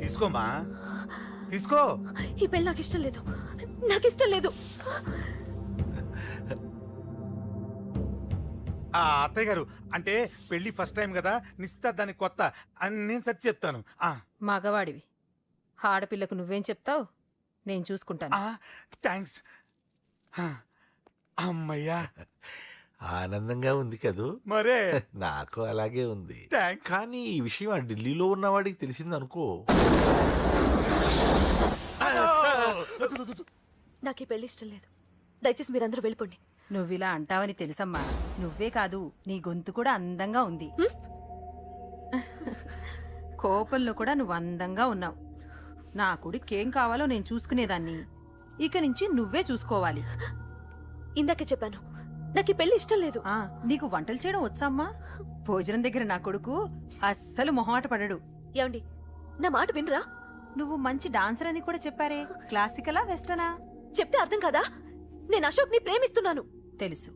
Speaker 13: తీసుకోమ్మా, తీసుకో.
Speaker 9: ఈ పెళ్లి నాకు ఇష్టం లేదు, నాకు ఇష్టం లేదు.
Speaker 13: అత్తయ్య గారు, అంటే పెళ్లి ఫస్ట్ టైం కదా, నిశ్చితార్థానికి కొత్త అని నేను సరి చెప్తాను.
Speaker 8: మగవాడివి, ఆడపిల్లకు నువ్వేం చెప్తావు? నేను చూసుకుంటాను.
Speaker 13: థ్యాంక్స్. అమ్మయ్యా,
Speaker 5: ఆనందంగా ఉంది కదూ?
Speaker 13: మరే
Speaker 5: నాకు అలాగే ఉంది.
Speaker 13: థ్యాంక్స్.
Speaker 5: కానీ ఈ విషయం ఆ ఢిల్లీలో ఉన్నవాడికి తెలిసింది అనుకో.
Speaker 9: నాకు ఈ పెళ్లి ఇష్టం లేదు. దయచేసి మీరందరూ వెళ్ళిపోండి.
Speaker 8: నువ్విలా అంటావని తెలుసమ్మా. నువ్వే కాదు, నీ గొంతు కూడా అందంగా ఉంది. కోపంలో కూడా నువ్వు అందంగా ఉన్నావు. నా కొడుకేం కావాలో నేను చూసుకునేదాన్ని. ఇక నుంచి నువ్వే చూసుకోవాలి.
Speaker 9: ఇందాకే చెప్పాను, నాకు ఈ పెళ్లి ఇష్టం లేదు.
Speaker 8: నీకు వంటలు చేయడం వచ్చామ్మా? భోజనం దగ్గర నా కొడుకు అస్సలు మొహమాట పడడు.
Speaker 9: ఏమండి, నా మాట వినరా?
Speaker 8: నువ్వు మంచి డాన్సర్ అని కూడా చెప్పారే. క్లాసికలా వెస్టర్నా?
Speaker 9: చెప్తే అర్థం కాదా? నేను అశోక్ ని ప్రేమిస్తున్నాను.
Speaker 8: తెలుసు.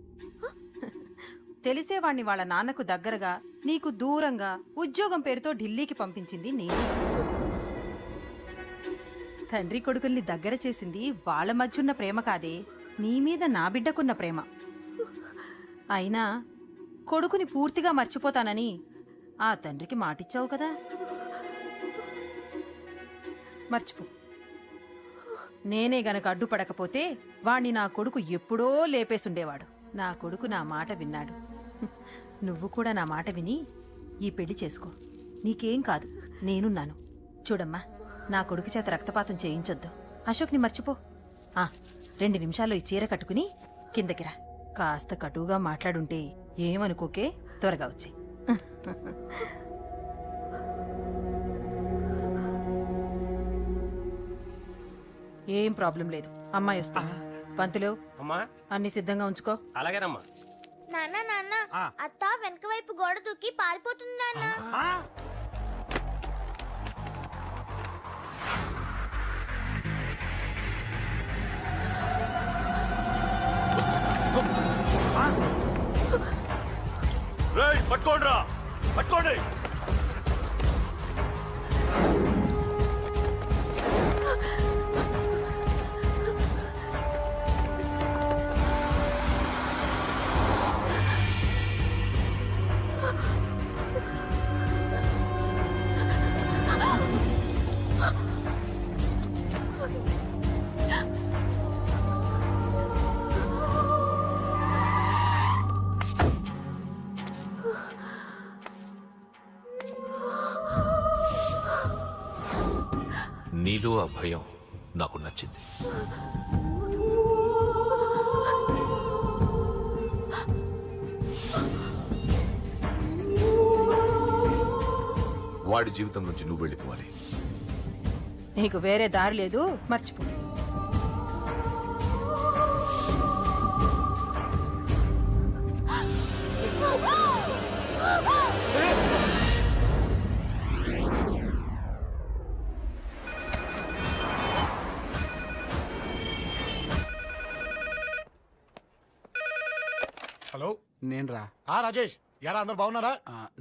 Speaker 8: తెలిసేవాణ్ణి వాళ్ళ నాన్నకు దగ్గరగా, నీకు దూరంగా ఉద్యోగం పేరుతో ఢిల్లీకి పంపించింది నేనే. తండ్రి కొడుకుల్ని దగ్గర చేసింది వాళ్ళ మధ్యున్న ప్రేమ కాదే, నీ మీద నా బిడ్డకున్న ప్రేమ. అయినా కొడుకుని పూర్తిగా మర్చిపోతానని ఆ తండ్రికి మాటిచ్చావు కదా, మర్చిపో. నేనే గనక అడ్డుపడకపోతే వాణ్ణి నా కొడుకు ఎప్పుడో లేపేసుండేవాడు. నా కొడుకు నా మాట విన్నాడు. నువ్వు కూడా నా మాట విని ఈ పెళ్లి చేసుకో. నీకేం కాదు, నేనున్నాను. చూడమ్మా, నా కొడుకు చేత రక్తపాతం చేయించొద్దు. అశోక్ని మర్చిపో. 2 నిమిషాల్లో ఈ చీర కట్టుకుని కిందకి రా. కాస్త కటువుగా మాట్లాడుంటే ఏమనుకోకే, త్వరగా వచ్చే. ఏం ప్రాబ్లం లేదు, అమ్మాయి వస్తుంది. పంతులు, అన్ని సిద్ధంగా ఉంచుకో.
Speaker 3: అలాగేనమ్మా.
Speaker 10: నాన్న నాన్న, అత్త వెనక వైపు గోడ దూకి పారిపోతుంది నాన్న.
Speaker 1: పట్టుకోండి, పట్టుకోండి. నీలో ఆ భయం నాకు నచ్చింది.
Speaker 11: వాడి జీవితం నుంచి నువ్వు వెళ్ళిపోవాలి.
Speaker 8: నీకు వేరే దారి లేదు, మర్చిపో.
Speaker 2: హలో,
Speaker 13: నేను రా
Speaker 2: రాజేష్. యారా అందరు బాగున్నారా?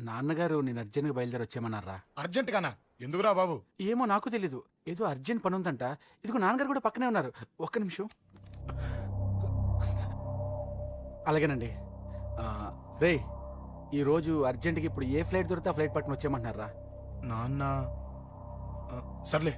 Speaker 13: నాన్నగారు నేను అర్జెంట్గా బయలుదేరి వచ్చేయమన్నారా?
Speaker 2: అర్జెంట్ గానా? ఎందుకురా బాబు?
Speaker 13: ఏమో నాకు తెలీదు, ఏదో అర్జెంట్ పని ఉందంట. ఇదిగో నాన్నగారు కూడా పక్కనే ఉన్నారు. ఒక్క నిమిషం. అలాగేనండి. రే, ఈరోజు అర్జెంట్కి ఇప్పుడు ఏ ఫ్లైట్ దొరికితే ఆ ఫ్లైట్ పట్టుకుని వచ్చేయమంటున్నారా?
Speaker 2: నాన్న సర్లే.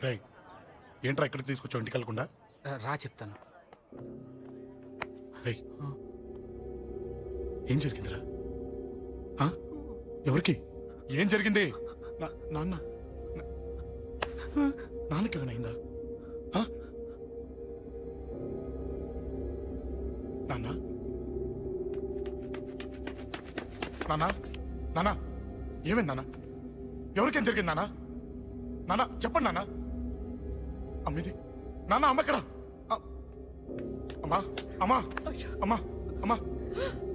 Speaker 2: రై, ఏంట్రా ఇక్కడికి తీసుకొచ్చావు ఇంటికి వెళ్ళకుండా?
Speaker 13: రా చెప్తాను.
Speaker 2: రై, ఏం జరిగిందిరా? ఎవరికి ఏం జరిగింది? నాన్న నాన్నకి ఏమైనా నాన్న నాన్న నాన్న ఏమైంది నాన్న? ఎవరికేం జరిగింది నాన్న? నాన్న చెప్పండి నాన్న. అమ్మిది నాన్న, అమ్మ ఎక్కడ? అమ్మా అమ్మా అమ్మా అమ్మా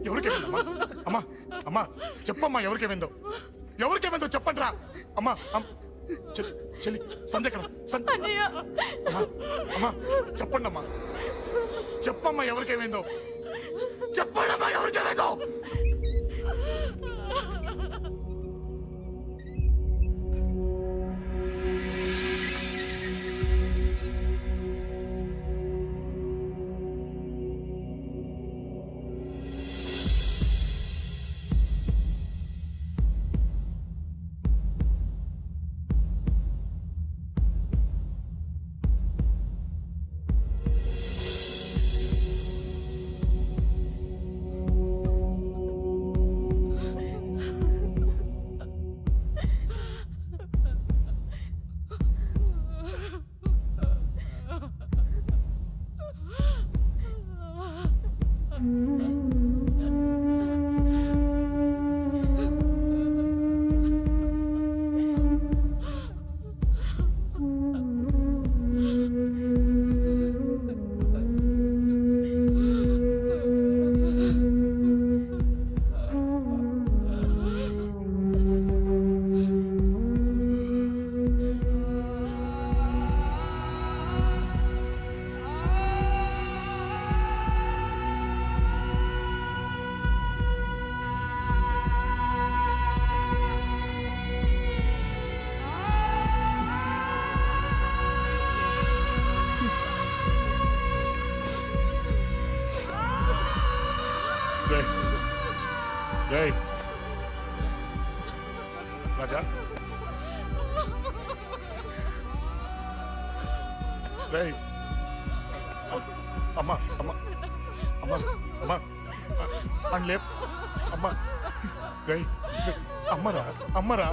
Speaker 2: ఎవరికేమైందమ్మా? అమ్మా అమ్మా చెప్పమ్మా, ఎవరికేమైందో? ఎవరికేమైందో చెప్పండి రా. అమ్మా చెల్లి సంధ్య ఎక్కడ? అమ్మా అమ్మా చెప్పండి అమ్మా, చెప్పమ్మా ఎవరికేమైందో? చెప్పండి అమ్మా ఎవరికేమైందో? రాజా, అమ్మా అమ్మా అమ్మా అమ్మా అని లేప్. అమ్మా అమ్మరా అమ్మరా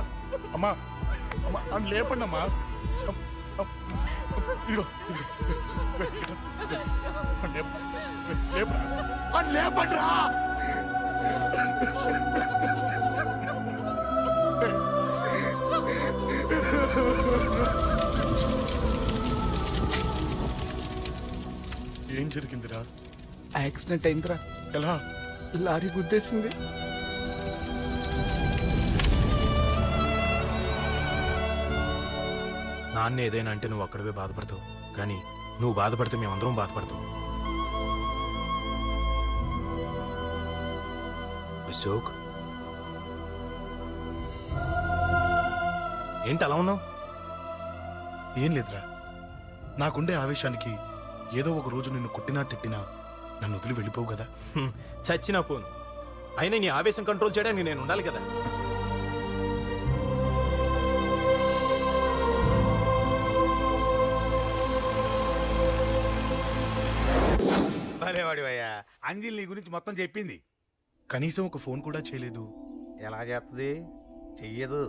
Speaker 2: అమ్మా అమ్మా అని లేపండి అమ్మా. ఇదిగో లేపరా అని లేపండి రా. ఏం జరిగిందిరా?
Speaker 13: యాక్సిడెంట్ అయిందిరా.
Speaker 2: ఎలా?
Speaker 13: లారీ గుద్దేసింది.
Speaker 7: నాన్న ఏదైనా అంటే నువ్వు అక్కడవే బాధపడతావు, కానీ నువ్వు బాధపడితే మేమందరం బాధపడతాం. అశోక్, ఏంటి అలా ఉన్నావు?
Speaker 2: ఏం లేదురా, నాకుండే ఆవేశానికి ఏదో ఒక రోజు నిన్ను కొట్టినా తిట్టినా నన్ను వదిలి వెళ్ళిపోవు కదా.
Speaker 7: చచ్చినా పోను, అయినా నీ ఆవేశం కంట్రోల్ చేయడానికి నేను ఉండాలి కదా.
Speaker 13: భలేవాడివయ్యా, అంజలి నీ గురించి మొత్తం చెప్పింది.
Speaker 2: కనీసం ఒక ఫోన్ కూడా చేయలేదు.
Speaker 13: ఎలా చేస్తుంది? చెయ్యదు.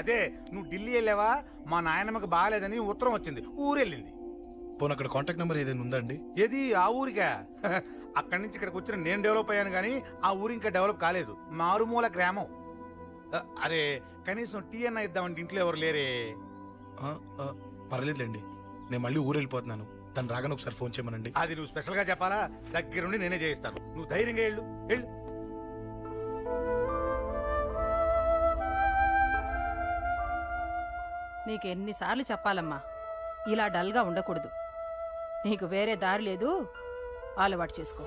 Speaker 13: అదే నువ్వు ఢిల్లీ వెళ్ళావా, మా నాయనమ్మకి బాగాలేదని ఉత్తరం వచ్చింది, ఊరెళ్ళింది.
Speaker 2: పోనీ అక్కడ కాంటాక్ట్ నెంబర్ ఏదైనా ఉందా అండి?
Speaker 13: ఏది ఆ ఊరికా? అక్కడి నుంచి ఇక్కడికి వచ్చిన నేను డెవలప్ అయ్యాను కానీ ఆ ఊరు ఇంకా డెవలప్ కాలేదు, మారుమూల గ్రామం. అరే కనీసం టీ అన్న ఇద్దామంటే ఇంట్లో ఎవరు లేరే.
Speaker 2: పర్లేదులేండి, నేను మళ్ళీ ఊరు వెళ్ళిపోతున్నాను. తను రాగానే ఒకసారి ఫోన్ చేయమనండి.
Speaker 13: అది నువ్వు స్పెషల్ గా చెప్పాలా? దగ్గరుండి నేనే చేయిస్తాను, నువ్వు ధైర్యంగా వెళ్ళు వెళ్ళు.
Speaker 8: నీకు ఎన్నిసార్లు చెప్పాలమ్మా, ఇలా డల్గా ఉండకూడదు. నీకు వేరే దారి లేదు, అలవాటు చేసుకో.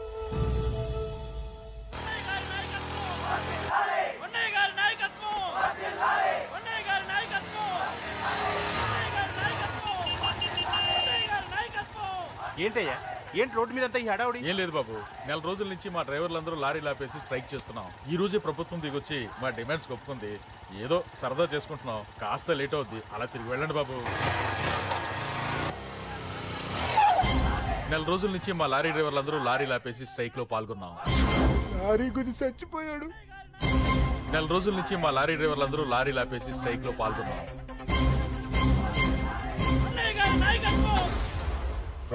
Speaker 7: ఏంటయ్యా, ఏంటి రోడ్డు మీద అంతా ఈ హడావుడి?
Speaker 3: ఏం లేదు బాబు, నెల రోజుల నుంచి మా డ్రైవర్లందరూ లారీలు ఆపేసి స్ట్రైక్ చేస్తున్నాం. ఈ రోజే ప్రభుత్వం దిగొచ్చి మా డిమాండ్స్ ఒప్పుకుంది. ఏదో సరదా చేసుకుంటున్నాం, కాస్త లేట్ అవుద్ది, అలా తిరిగి వెళ్ళండి బాబు. నెల రోజుల నుంచి మా లారీ డ్రైవర్లందరూ లారీలు ఆపేసి స్ట్రైక్ లో పాల్గొన్నాం.
Speaker 13: లారీ గుద్ది చచ్చిపోయాడు.
Speaker 3: నెల రోజుల నుంచి మా లారీ డ్రైవర్లందరూ లారీలు ఆపేసి స్ట్రైక్ లో పాల్గొన్నాం.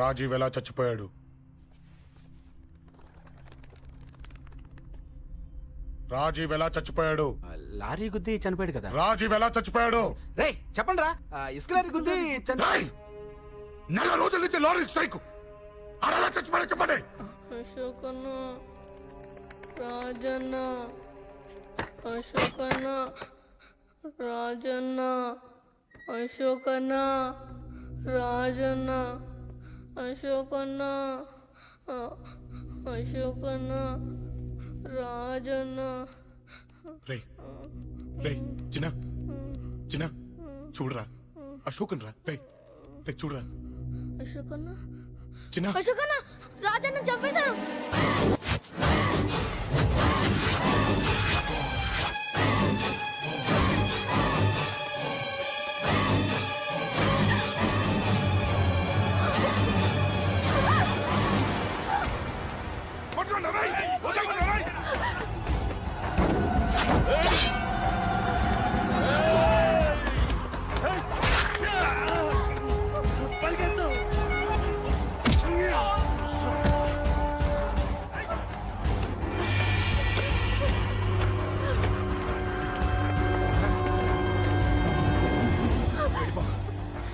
Speaker 2: రాజీవ్ ఎలా చచ్చిపోయాడు? రాజీవ్ ఎలా చచ్చిపోయాడు?
Speaker 7: లారీ గుద్ది చనిపోయాడు కదా.
Speaker 2: రాజీవ్ ఎలా చచ్చిపోయాడు?
Speaker 7: రేయ్ చెప్పండి రా, ఇసుక లారీ గుద్ది
Speaker 2: రేయ్! నెల రోజుల నుంచి లారీ స్ట్రైక్, అలా చచ్చిపోయాడు చెప్పండి.
Speaker 10: అశోకన్న, రాజన్న, అశోకన్న, రాజన్న, అశోకన్న, రాజన్న, అశోకన్న, అశోకన్న, రాజన్న.
Speaker 2: రేయ్ రేయ్ చిన్న చిన్న చూడరా, అశోకన్ రా. రేయ్ రేయ్ చూడరా.
Speaker 10: అశోకన్న,
Speaker 2: చిన్న
Speaker 10: అశోకన్న, రాజన్న చంపేశారు.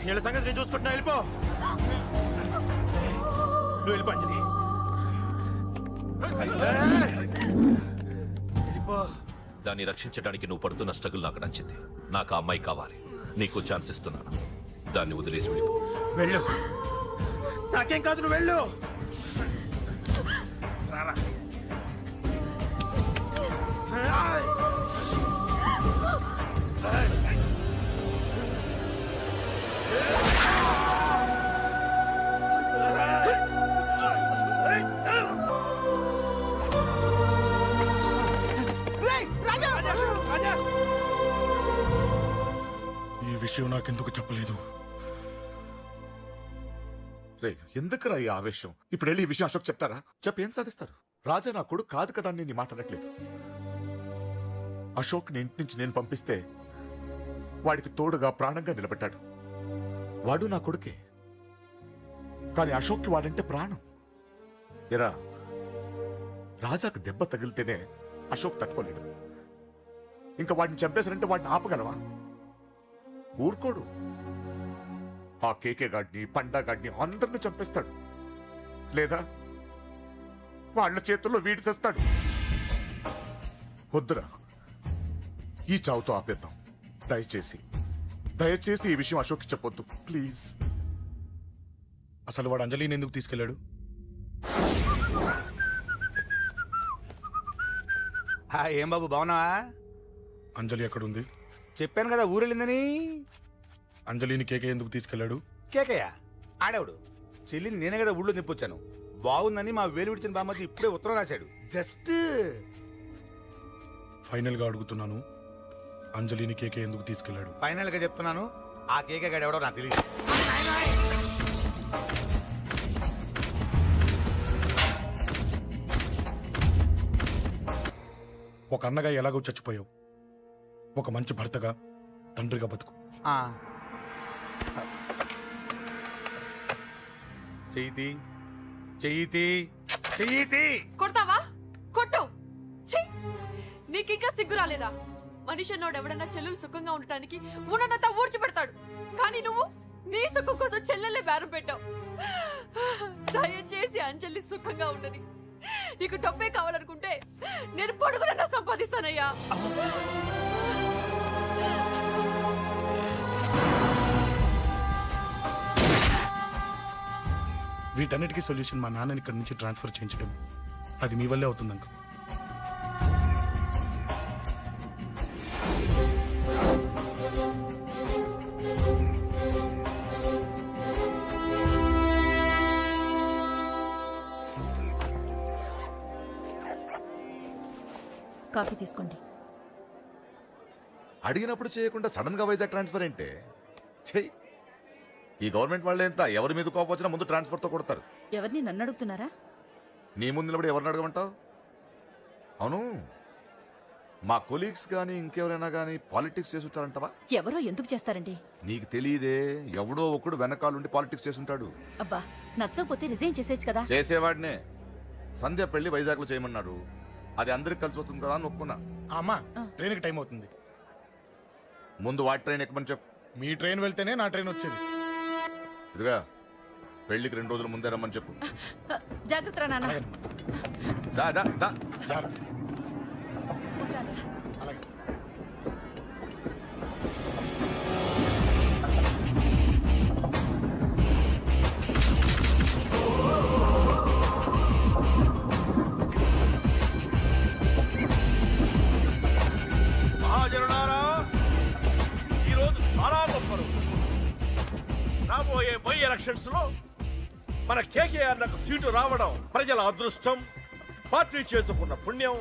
Speaker 7: వీళ్ళ సంగతి నేను చూసుకుంటున్నా, వెళ్ళిపో. నువ్వు వెళ్ళిపో అంజలి. వెళ్ళిపో.
Speaker 1: దాన్ని రక్షించడానికి నువ్వు పడుతున్న స్ట్రగుల్ నాకు నచ్చింది. నాకు ఆ అమ్మాయి కావాలి. నీకు ఛాన్స్ ఇస్తున్నాను, దాన్ని వదిలేసి వెళ్ళిపో.
Speaker 7: వెళ్ళు. నాకేం కాదు, నువ్వు వెళ్ళు. రారా.
Speaker 2: ఈ విషయం నాకెందుకు చెప్పలేదు?
Speaker 11: రే ఎందుకురా ఈ ఆవేశం? ఇప్పుడు వెళ్ళి ఈ విషయం అశోక్ చెప్తారా? చెప్పి ఏం సాధిస్తారు? రాజా నా కొడుకు కాదు కదా అని నేను మాట్లాడట్లేదు. అశోక్ ని ఇంటి నుంచి నేను పంపిస్తే వాడికి తోడుగా ప్రాణంగా నిలబెట్టాడు. వాడు నా కొడుకే, కానీ అశోక్కి వాడంటే ప్రాణం. ఎరా రాజాకు దెబ్బ తగిలితేనే అశోక్ తట్టుకోలేడు. ఇంకా వాడిని చంపేశారంటే వాడిని ఆపగలవా? ఊరుకోడు. ఆ కేకే గాడిని, పండా గాడిని అందరిని చంపేస్తాడు, లేదా వాళ్ళ చేతుల్లో వీడి చేస్తాడు. వద్దురా, ఈ చావుతో ఆపేద్దాం. దయచేసి దయచేసి ఈ విషయం అశోక్కి చెప్పొద్దు ప్లీజ్.
Speaker 2: అసలు వాడు అంజలిని ఎందుకు తీసుకెళ్ళాడు?
Speaker 13: ఏం బాబు బాగున్నావా?
Speaker 2: అంజలి ఎక్కడుంది?
Speaker 13: చెప్పాను కదా ఊరెళ్ళిందని.
Speaker 2: అంజలిని కేకే ఎందుకు తీసుకెళ్ళాడు?
Speaker 13: కేకయ్య ఆడేవాడు. చెల్లిని నేనే కదా ఊళ్ళో నిప్పొచ్చాను. బాగుందని మా వేలు విడిచిన బామ్మది ఇప్పుడే ఉత్తరం రాశాడు. జస్ట్
Speaker 2: ఫైనల్ గా అడుగుతున్నాను, అంజలిని కేకే ఎందుకు తీసుకెళ్లాడు?
Speaker 13: ఫైనల్ గా చెప్తున్నాను, ఆ కేక గడ ఎవడో నాకు తెలియదు.
Speaker 2: ఒక అన్నగా ఎలాగో చచ్చిపోయావు, ఒక మంచి భర్తగా, తండ్రిగా బతుకు.
Speaker 13: చెయ్యితి చెయ్యితి చెయ్యితి.
Speaker 14: కొడతావా? కొట్టు. ఛీ! నీకింకా సిగ్గు రాలేదా? మనిషి అన్నోడు ఎవడన్నా చెల్లెలు సుఖంగా ఉండటానికి ఉన్నదంతా ఊడ్చిపెడతాడు. కానీ నువ్వు నీ సుఖం కోసం చెల్లెల్లే బేరం పెట్టావు. దయచేసి అంజలి సుఖంగా ఉండని. నీకు డబ్బే కావాలనుకుంటే నేను పొడుగునన్నా సంపాదిస్తానయ్యా.
Speaker 2: వీటన్నిటికీ సొల్యూషన్ మా నాన్నని ఇక్కడి నుంచి ట్రాన్స్ఫర్ చేయించడం. అది మీ వల్లే అవుతుంది అంకుల్.
Speaker 12: కాఫీ తీసుకోండి.
Speaker 11: అడిగినప్పుడు చేయకుండా సడన్ గా వైజాగ్ ట్రాన్స్ఫర్ ఏంటే? చెయ్యి. ఈ గవర్నమెంట్ వాళ్ళే ఎంత, ఎవరి మీద కోపం వచ్చినా ముందు ట్రాన్స్ఫర్తో కొడతారు.
Speaker 12: ఎవరిని నన్ను అడుగుతున్నారా?
Speaker 11: నీ ముందు నిలబడి ఎవరిని అడగమంటావు? అవును, మా కొలీగ్స్ కానీ ఇంకెవరైనా కానీ పాలిటిక్స్ చేస్తుంటారంటవా?
Speaker 12: ఎవరో ఎందుకు చేస్తారండి?
Speaker 11: నీకు తెలియదే, ఎవడో ఒకడు వెనకాలండి పాలిటిక్స్ చేస్తుంటాడు.
Speaker 12: అబ్బా, నచ్చకపోతే రిజైన్ చేసేయచ్చు కదా.
Speaker 11: చేసేవాడినే. సంధ్య పెళ్లి వైజాగ్ లో చేయమన్నాడు, అది అందరికి కలిసి వస్తుంది కదా అని ఒప్పుకున్నా.
Speaker 2: అమ్మా, ట్రైన్కి టైం అవుతుంది.
Speaker 11: ముందు వాటి ట్రైన్ ఎక్కమని చెప్పు.
Speaker 2: మీ ట్రైన్ వెళ్తేనే నా ట్రైన్ వచ్చేది.
Speaker 11: ఇదిగా పెళ్లికి 2 రోజుల ముందే రమ్మని చెప్పు.
Speaker 12: జాగ్రత్త నాన్న.
Speaker 11: దా దా దా.
Speaker 2: జాగ్రత్త. అలాగే.
Speaker 5: మహాజనులారా, ఈరోజు చాలా గొప్ప రోజు. రాబోయే బై ఎలక్షన్స్ లో మన కేకేఆర్ నాకు సీటు రావడం ప్రజల అదృష్టం, పార్టీ చేసుకున్న పుణ్యం,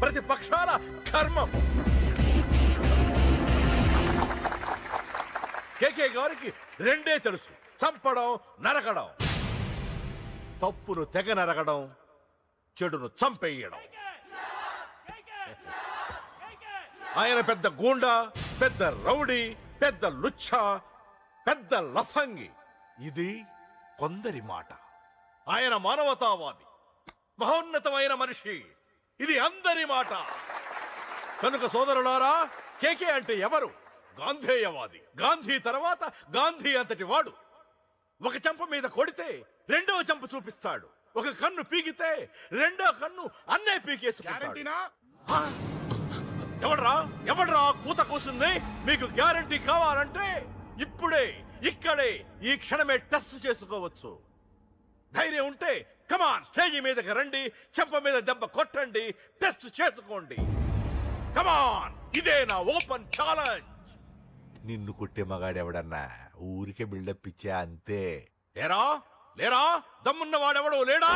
Speaker 5: ప్రతిపక్షాల కర్మం. కేకే గారికి రెండే తెలుసు: చంపడం, నరకడం. తప్పును తెగ నరకడం, చెడును చంపేయడం. ఆయన పెద్ద గూండా, పెద్ద రౌడీ, పెద్ద లుచ్చ, పెద్ద లఫంగి. ఇది కొందరి మాట. ఆయన మానవతావాది, మహోన్నతమైన మనిషి. ఇది అందరి మాట. కనుక సోదరులారా, కేకే అంటే ఎవరు? గాంధేయవాది. గాంధీ తర్వాత గాంధీ అంతటి వాడు. ఒక చెంప మీద కొడితే రెండవ చెంప చూపిస్తాడు. ఒక కన్ను పీకితే రెండో కన్ను అన్నే పీకేసుకుంటాడు. ఎవడ్రా కూత కూసింది? మీకు గ్యారంటీ కావాలంటే ఇప్పుడే, ఇక్కడే, ఈ క్షణమే టెస్ట్ చేసుకోవచ్చు. ధైర్యం ఉంటే కమాన్, స్టేజీ మీదకి రండి, చెంప మీద దెబ్బ కొట్టండి, టెస్ట్ చేసుకోండి. కమాన్, ఇదే నా ఓపెన్ ఛాలెంజ్. నిన్ను కొట్టే మగాడెవడన్నా ఊరికే బిల్డప్ ఇచ్చా అంతే. లేరా లేరా, దమ్మున్న వాడెవడో లేడా?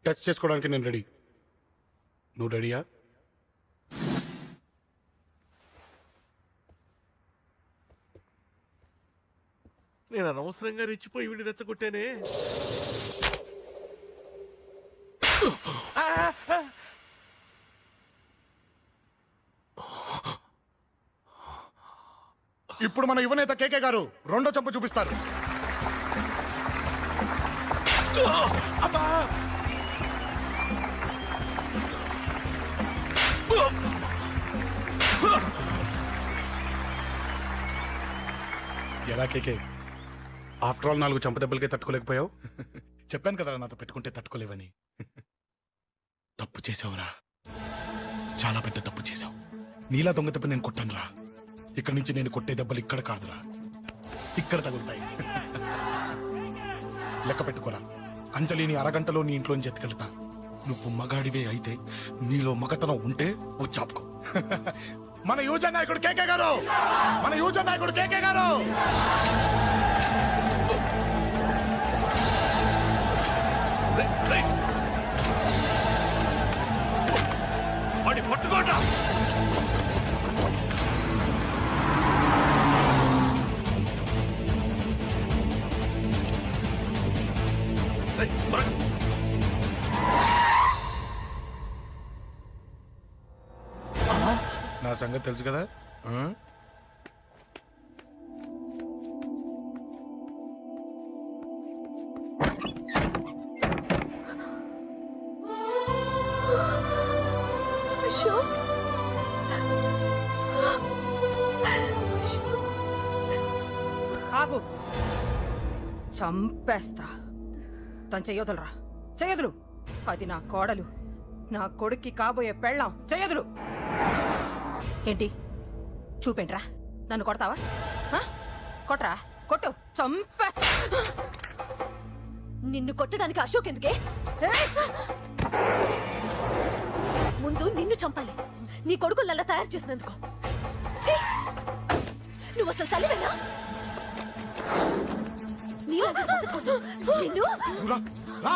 Speaker 2: టచ్ చేసుకోవడానికి నేను రెడీ. నువ్వు రెడీయా?
Speaker 5: నేను అనవసరంగా రెచ్చిపోయి వీడిని రెచ్చగొట్టానే.
Speaker 2: ఇప్పుడు మన యువనేత కేకే గారు రెండో చెంప చూపిస్తారు. ఎలా కేకే, ఆఫ్టర్ ఆల్ 4 చెంప దెబ్బలకే తట్టుకోలేకపోయావు? చెప్పాను కదా నాతో పెట్టుకుంటే తట్టుకోలేవని. తప్పు చేసావురా. చాలా పెద్ద తప్పు చేశావు. నీలా దొంగ దెబ్బ నేను కొట్టాను రా. ఇక్కడి నుంచి నేను కొట్టే దెబ్బలు ఇక్కడ కాదురా, ఇక్కడ తగులుతాయి. లెక్క పెట్టుకోరా, అంజలిని అరగంటలో నీ ఇంట్లోంచి ఎత్తుకెళ్తా. నువ్వు మగాడివే అయితే, నీలో మగతనం ఉంటే వచ్చాపుకో. మన యువజన నాయకుడు కేకే గారు, మన యువజన నాయకుడు కేకే గారు.
Speaker 1: వాడి పట్టుకోట.
Speaker 2: నా సంగతి తెలుసు కదా.
Speaker 9: అశోక్
Speaker 8: ఆగు, చంపేస్తా. తను చెయ్యొదలరా, చెయ్యదులు. అది నా కోడలు, నా కొడుక్కి కాబోయే పెళ్ళాం. చెయ్యదులు. ఏంటి చూపేంట్రా? నన్ను కొడతావా? ఆ? కొట్రా, కొట్టు, చంపేస్తా.
Speaker 9: నిన్ను కొట్టడానికి అశోక్ ఎందుకే? ముందు నిన్ను చంపాలి, నీ కొడుకులల్లా తయారు చేసినందుకు. ఛీ! నువ్వు అసలు చలివేనా? నీలాగా బతకూడదు. నిన్ను
Speaker 2: రా, రా.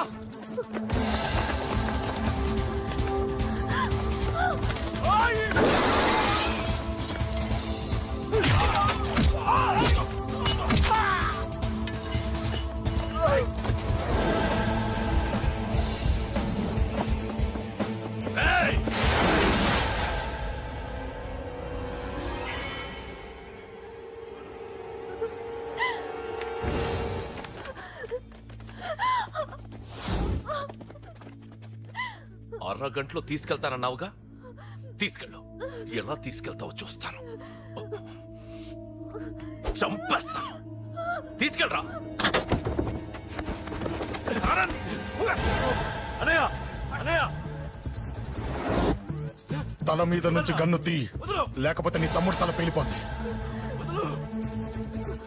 Speaker 1: అరగంటలో తీసుకెళ్తానన్నావుగా, తీసుకెళ్ళు. ఎలా తీసుకెళ్తావో చూస్తాను. చంపేస్తాను. తీసుకెళ్ళరా.
Speaker 5: అనయ్య, అనయ్య,
Speaker 2: తల మీద నుంచి గన్ను తీ, లేకపోతే నీ తమ్ముడు తల పేలిపోద్ది.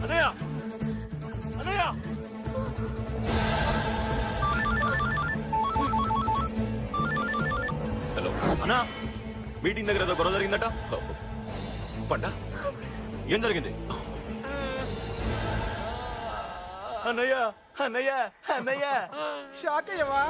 Speaker 5: అనయ్య, అనయ్య.
Speaker 1: హలో
Speaker 7: అన్నా, మీటింగ్ దగ్గర ఏదో గొడవ జరిగిందట.
Speaker 1: పండా,
Speaker 7: ఏం జరిగింది?
Speaker 5: అన్నయ్య, అన్నయ్య, అన్నయ్య. షాక్ అయ్యవా?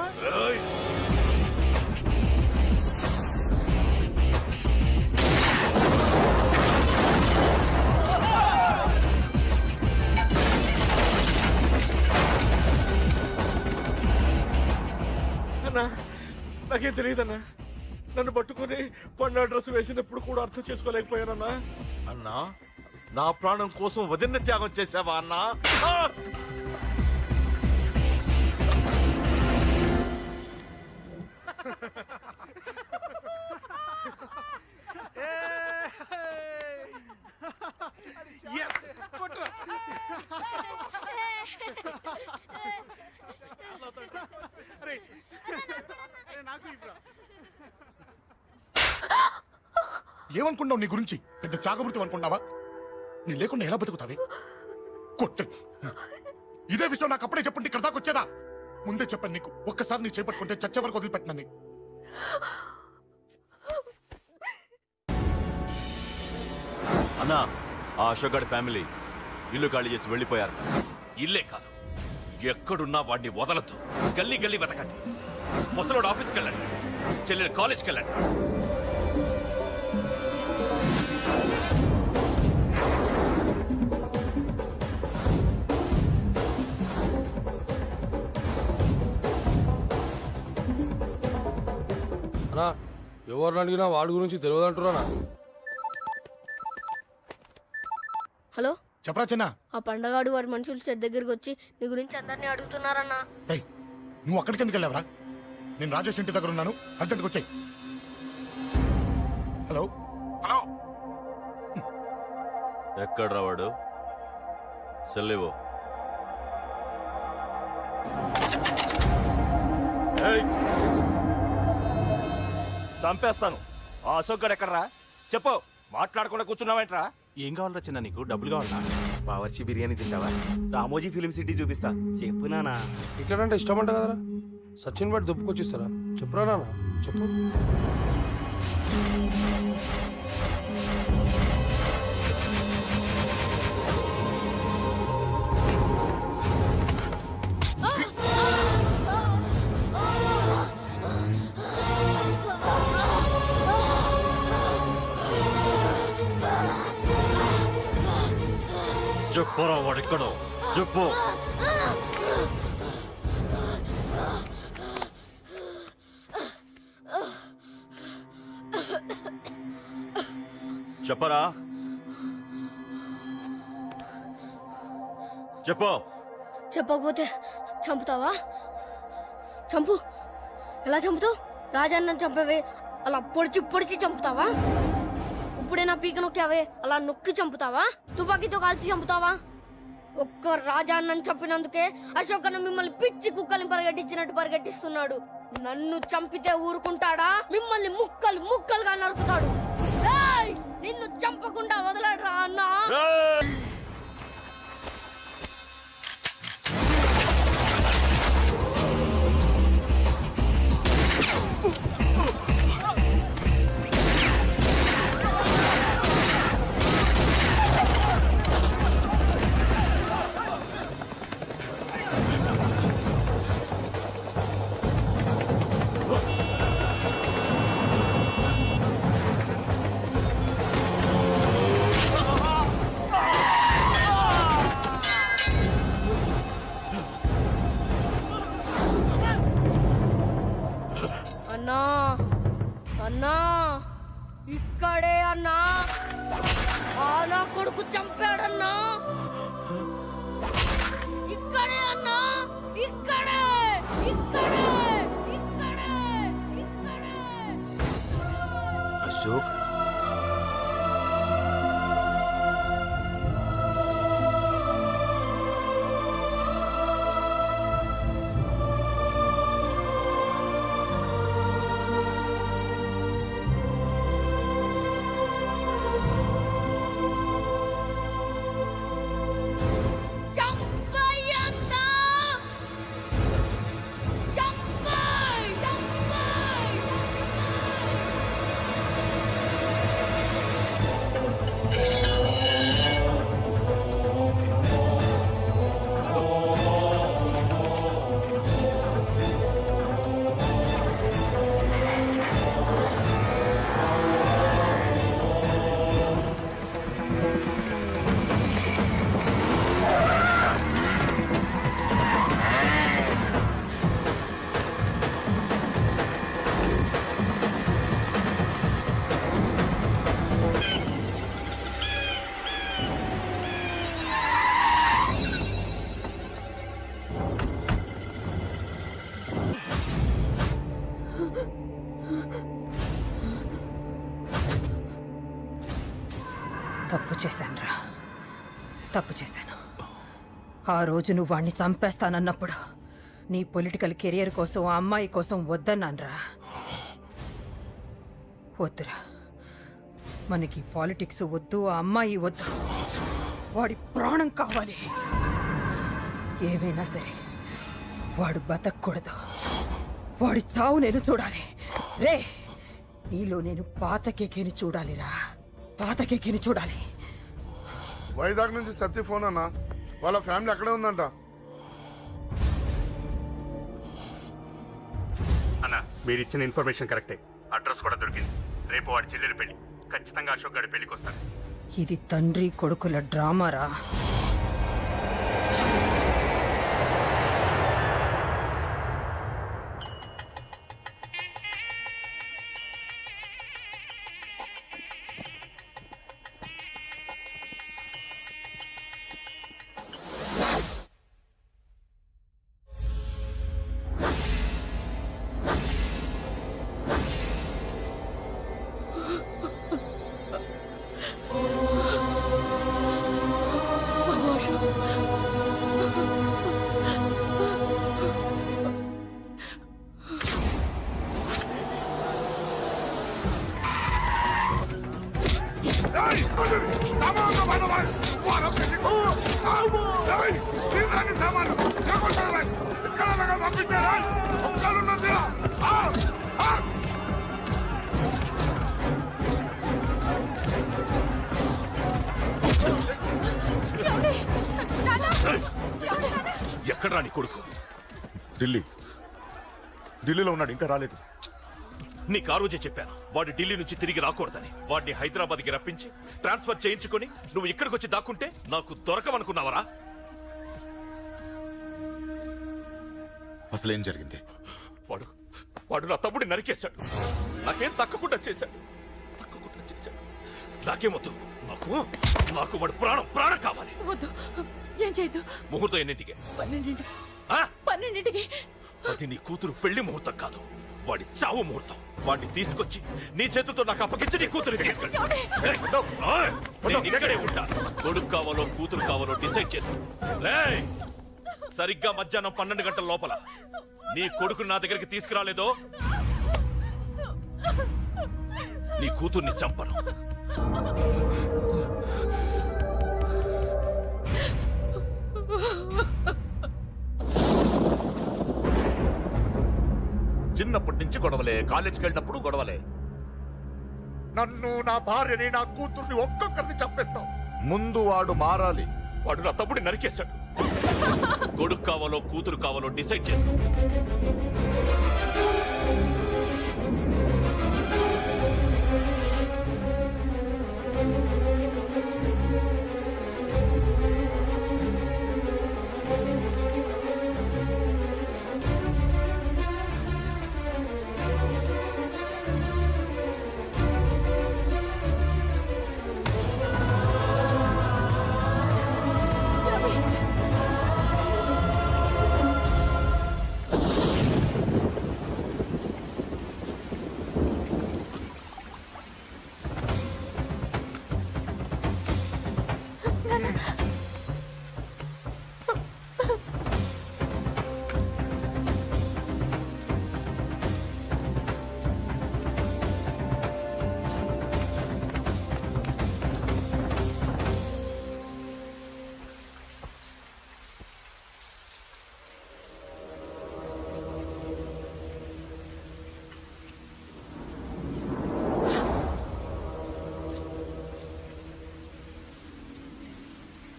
Speaker 5: అన్నా, నాకేం తెలియదన్నా. నన్ను పట్టుకుని పండు డ్రెస్ వేసినప్పుడు కూడా అర్థం చేసుకోలేకపోయానన్నా. అన్నా, నా ప్రాణం కోసం వదిన త్యాగం చేసావా అన్నా?
Speaker 2: ఏమనుకున్నావు నీ గురించి? పెద్ద చాగమృతం అనుకున్నావా? నీ లేకుండా ఎలా బతుకుతావే? కొట్ట. ఇదే విషయం నాకు అప్పుడే చెప్పండి, ఇక్కడ దాకా వచ్చేదా? ముందే చెప్పాను నీకు, ఒక్కసారి నీ చేపట్టుకుంటే చచ్చే వరకు వదిలిపెట్టినా.
Speaker 7: అన్నా, ఆ అశోక్ గారి ఫ్యామిలీ ఇల్లు ఖాళీ చేసి వెళ్ళిపోయారు.
Speaker 1: ఇల్లే కాదు, ఎక్కడున్నా వాడిని వదలద్దు. గల్లీ గల్లీ వెతకండి. ముసలోడు ఆఫీస్కి వెళ్ళండి, చెల్లెలు కాలేజ్కి వెళ్ళండి.
Speaker 15: అన్నా, ఎవరిని అడిగినా వాడి గురించి తెలియదంటున్నా.
Speaker 10: హలో,
Speaker 2: చెప్పరా చిన్న.
Speaker 10: ఆ పండగాడు వాడి మనుషులు సెట్ దగ్గరికి వచ్చి నీ గురించి అందరినీ అడుగుతున్నారన్నా.
Speaker 2: నువ్వు అక్కడికి ఎందుకు వెళ్ళావరా? నేను రాజేష్ ఇంటి దగ్గర ఉన్నాను, అర్జెంట్గా వచ్చాయి. Hello, hello.
Speaker 7: ఎక్కడ్రా వాడు? సెల్లివో.
Speaker 5: చంపేస్తాను.
Speaker 7: అశోక్ గడు ఎక్కడరా చెప్పు, మాట్లాడకుండా కూర్చున్నావేంట్రా? ఏం కావాలరా చిన్న నీకు? డబ్బులు కావాలా? బావర్చి బిర్యానీ తింటావా? రామోజీ ఫిలిం సిటీ చూపిస్తా. చెప్పు నానా.
Speaker 15: ఇక్కడ అంటే ఇష్టం అంట కదరా, సచిన్ బట్టి దుప్పుకొచ్చిస్తారా? చెప్పురా నాన్న, చెప్పు.
Speaker 7: చెప్పురా వాడెక్కడో చెప్పు. చెప్పరా, చెప్పు.
Speaker 10: చెప్పకపోతే చంపుతావా? చంపు. ఎలా చంపుతావు? రాజాన్నని చంపవే అలా పొడిచి పొడిచి చంపుతావా? ఇప్పుడైనా పీక నొక్కావే అలా నొక్కి చంపుతావా? తుపాకీతో కాల్చి చంపుతావా? ఒక్క రాజాన్నని చంపినందుకే అశోక్ అన్న మిమ్మల్ని పిచ్చి కుక్కల్ని పరిగెట్టించినట్టు పరిగెట్టిస్తున్నాడు. నన్ను చంపితే ఊరుకుంటాడా? మిమ్మల్ని ముక్కలు ముక్కలుగా నరుకుతాడు. ఏయ్! నిన్ను చంపకుండా వదలడరా అన్నా. అన్నా అన్నా ఇక్కడే అన్నా. నా కొడుకు చంపాడన్నా. ఇక్కడే అన్నా, ఇక్కడే ఇక్కడే ఇక్కడే ఇక్కడే.
Speaker 7: అశోక్,
Speaker 8: తప్పు చేశానురా, తప్పు చేశాను. ఆ రోజు నువ్వు వాణ్ణి చంపేస్తానన్నప్పుడు నీ పొలిటికల్ కెరియర్ కోసం ఆ అమ్మాయి కోసం వద్దన్నానురా. వద్దురా, మనకి పాలిటిక్స్ వద్దు, ఆ అమ్మాయి వద్దు. వాడి ప్రాణం కావాలి. ఏమైనా సరే వాడు బతకూడదు. వాడి చావు నేను చూడాలి. రే, నీలో నేను పాత కేకేని చూడాలిరా, పాత కేకేని చూడాలి.
Speaker 4: వైజాగ్ నుంచి సత్య ఫోన్ అన్నా, వాళ్ళ ఫ్యామిలీ అక్కడే ఉందంట.
Speaker 13: అన్న, మీరు ఇచ్చిన ఇన్ఫర్మేషన్ కరెక్టే. అడ్రస్ కూడా దొరికింది. రేపు వాడి చెల్లెలి పెళ్లి. ఖచ్చితంగా అశోక్ గారి పెళ్లికి వస్తాను.
Speaker 8: ఇది తండ్రి కొడుకుల డ్రామారా.
Speaker 1: ఎక్కడ్రా నీ కొడుకు?
Speaker 11: ఢిల్లీలో ఉన్నాడు, ఇంకా రాలేదు.
Speaker 1: నీకు ఆ రోజే చెప్పాను వాడు ఢిల్లీ నుంచి తిరిగి రాకూడదని. వాడిని హైదరాబాద్కి రప్పించి ట్రాన్స్ఫర్ చేయించుకొని నువ్వు ఇక్కడికి వచ్చి దాక్కుంటే నాకు దొరకవనుకున్నావరా?
Speaker 11: అసలేం జరిగింది?
Speaker 1: వాడు నా తమ్ముడిని నరికేశాడు. నాకేం తక్కకుండా చేశాడు. నాకేమొద్దు. నాకు వాడు ప్రాణం కావాలి.
Speaker 12: వద్దు, ఏం చేయొద్దు.
Speaker 1: ముహూర్తం ఎన్నింటికి?
Speaker 12: 12ంటికి.
Speaker 1: అది నీ కూతురు పెళ్లి ముహూర్తం కాదు, వాడి చావు ముహూర్తం. వాడిని తీసుకొచ్చి నీ చేతులతో నాకు అప్పగించి నీ కూతురు తీసుకెళ్ళి ఇక్కడే ఉంటా. కొడుకు కావాలో కూతురు కావాలో డిసైడ్ చేశాను. సరిగ్గా మధ్యాహ్నం 12 గంటల లోపల నీ కొడుకుని నా దగ్గరికి తీసుకురాలేదో నీ కూతుర్ని చంపను.
Speaker 11: చిన్నప్పటి నుంచి గొడవలే, కాలేజీకి వెళ్ళినప్పుడు గొడవలే. నన్ను, నా భార్యని, నా కూతుర్ని ఒక్కొక్కరిని చంపేస్తాం. ముందు వాడు మారాలి.
Speaker 1: వాడు నా తమ్ముడిని నరికేశాడు. కొడుకు కావాలో కూతురు కావాలో డిసైడ్ చేశాను.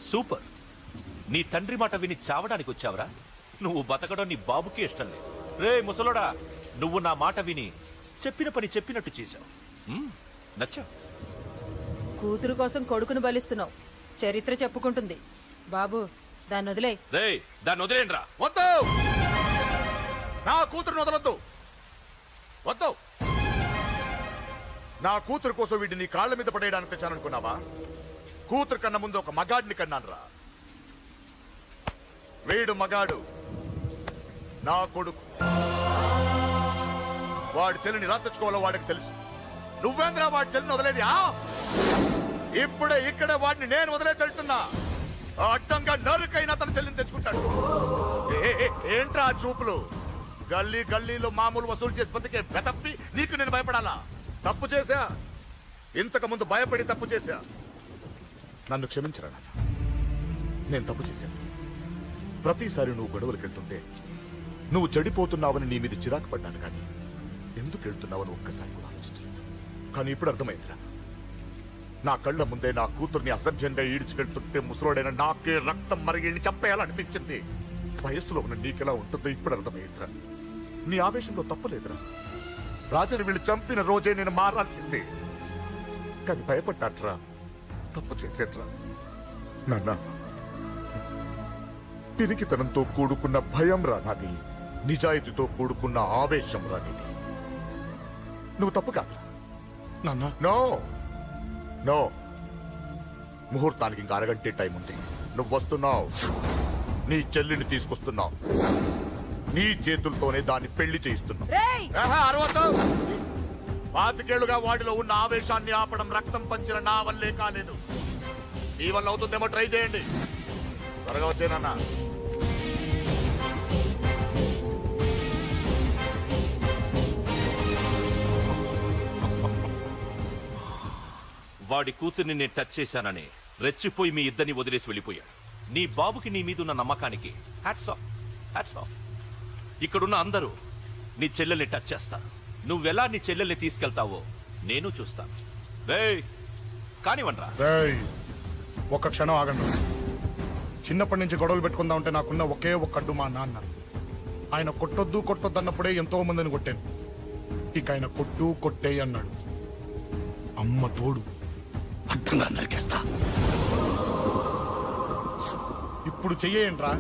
Speaker 1: సూపర్. నీ తండ్రి మాట విని చావడానికి వచ్చావరా? నువ్వు బతకడం నీ బాబుకి ఇష్టం లేదు. రే ముసలోడా, నువ్వు నా మాట విని చెప్పిన పని చెప్పినట్టు చేశావు. నచ్చా?
Speaker 8: కూతురు కోసం కొడుకును బలిస్తున్నావు. చరిత్ర చెప్పుకుంటుంది. బాబు, దాన్ని వదిలే.
Speaker 1: రే, దాన్ని వదిలేండ్రా.
Speaker 11: వద్దు, నా కూతురుని వదలొద్దు. వద్దు. నా కూతురు కోసం వీడిని నీ కాళ్ళ మీద పడేయడానికి తెచ్చాననుకున్నావా? కూతురు కన్నా ముందు ఒక మగాడిని కన్నాను రా. వీడు మగాడు, నా కొడుకు. వాడి చెల్లిని ఎలా తెచ్చుకోవాలో వాడికి తెలుసు. నువ్వేంద్రా వాడి చెల్లిని వదిలేది? ఇప్పుడే ఇక్కడే వాడిని నేను వదిలేసి వెళ్తున్నా. అడ్డంగా నరుకైనా తన చెల్లిని తెచ్చుకుంటాడు. ఏంట్రా చూపులు? గల్లీ గల్లీలో మామూలు వసూలు చేసి బతికే వెతప్పి నీకు నేను భయపడాలా? తప్పు చేశా, ఇంతకు ముందు భయపడి తప్పు చేశా. నన్ను క్షమించరా నాన్న, నేను తప్పు చేశాను. ప్రతిసారి నువ్వు గొడవలకు వెళ్తుంటే నువ్వు చెడిపోతున్నావని నీ మీద చిరాకు పడ్డాను, కానీ ఎందుకు వెళ్తున్నావని ఒక్కసారి కూడా ఆలోచించలేదు. కానీ ఇప్పుడు అర్థమైందిరా, నా కళ్ళ ముందే నా కూతుర్ని అసభ్యంగా ఈడ్చుకెళ్తుంటే ముసలోడైన నాకే రక్తం మరిగి చంపేయాలనిపించింది. వయస్సులో ఉన్న నీకెలా ఉంటుందో ఇప్పుడు అర్థమైందిరా. నీ ఆవేశంలో తప్పలేదురా. రాజని వీళ్ళు చంపిన రోజే నేను మారాల్సిందే, కానీ భయపడ్డాట్రా. తప్పు చేసేట్రా నాన్న. పిరికితనంతో కూడుకున్న భయం రా నాది, నిజాయితీతో కూడుకున్న ఆవేశం రా నీది. నువ్వు తప్పు కాదు
Speaker 2: నాన్న.
Speaker 11: నో నో, ముహూర్తానికి ఇంకా అరగంటే టైం ఉంది. నువ్వు వస్తున్నావు, నీ చెల్లిని తీసుకొస్తున్నావు, నీ చేతులతోనే దాన్ని పెళ్లి చేయిస్తున్నావు. అరవద్దు. 25 ఏళ్లుగా వాడిలో ఉన్న ఆవేశాన్ని ఆపడం రక్తం పంచిన నా వల్లే కాలేదు. మీ వల్ల అవుతుందేమో ట్రై చేయండి. త్వరగా వచ్చేనన్నా.
Speaker 1: వాడి కూతుర్ని నేను టచ్ చేశానని రెచ్చిపోయి మీ ఇద్దరిని వదిలేసి వెళ్ళిపోయాడు. నీ బాబుకి నీ మీదున్న నమ్మకానికి హ్యాట్స్ ఆఫ్, హ్యాట్స్ ఆఫ్. ఇక్కడున్న అందరూ నీ చెల్లెల్ని టచ్ చేస్తారు. నువ్వెలా నీ చెల్లెల్ని తీసుకెళ్తావో నేను చూస్తాను. రేయ్ కానివ్వండ్రా.
Speaker 2: రేయ్, ఒక్క క్షణం ఆగండి. చిన్నప్పటి నుంచి గొడవలు పెట్టుకుందా ఉంటే నాకున్న ఒకే ఒక్క అడ్డు మా నాన్న. ఆయన కొట్టొద్దు కొట్టొద్దు అన్నప్పుడే ఎంతో మందిని కొట్టాను. ఇక ఆయన కొట్టు కొట్టే అన్నాడు. అమ్మ తోడు అడ్డంగా నరికేస్తా. ఇప్పుడు చెయ్యేయండ్రా.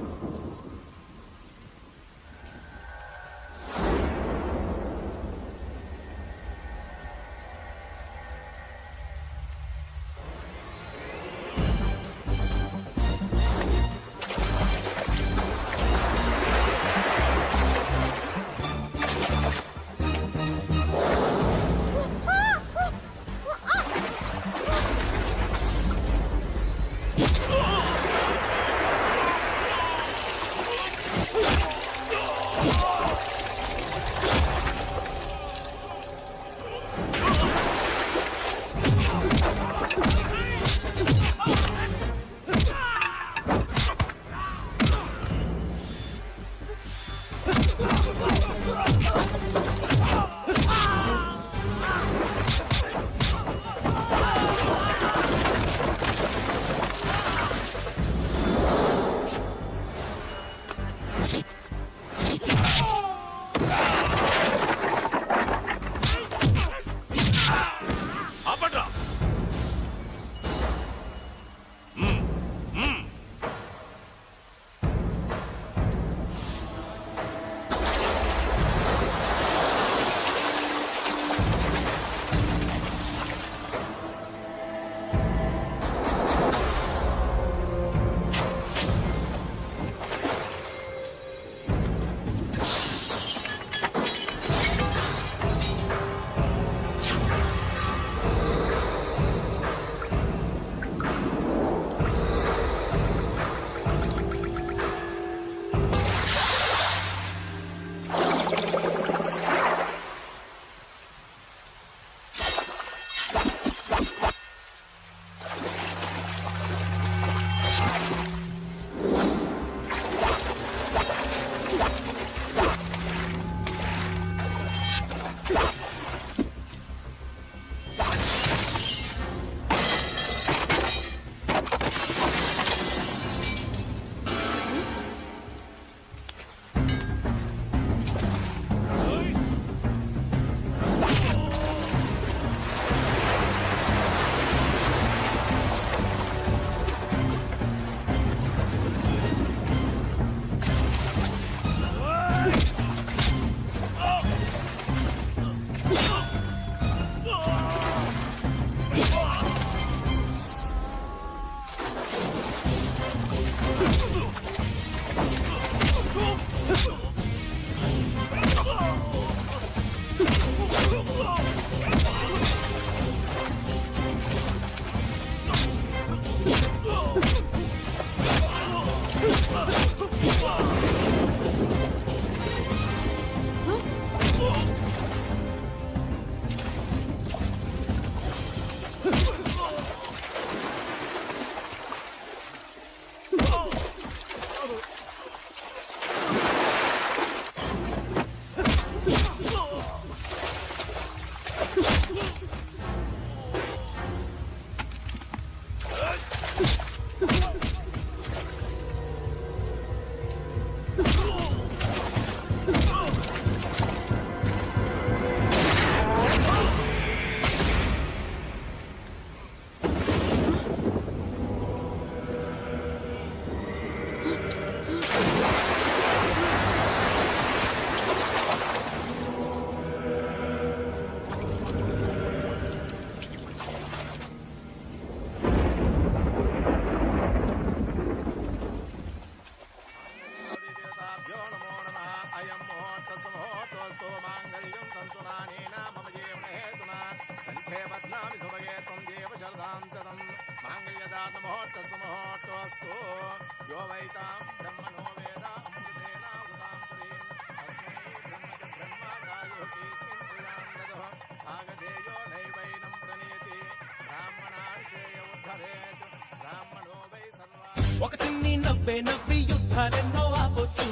Speaker 6: బ్రహ్మణా
Speaker 16: ఒక చిన్ని నవ్వే నవ్వి యుద్ధాలెన్నో ఆపొచ్చు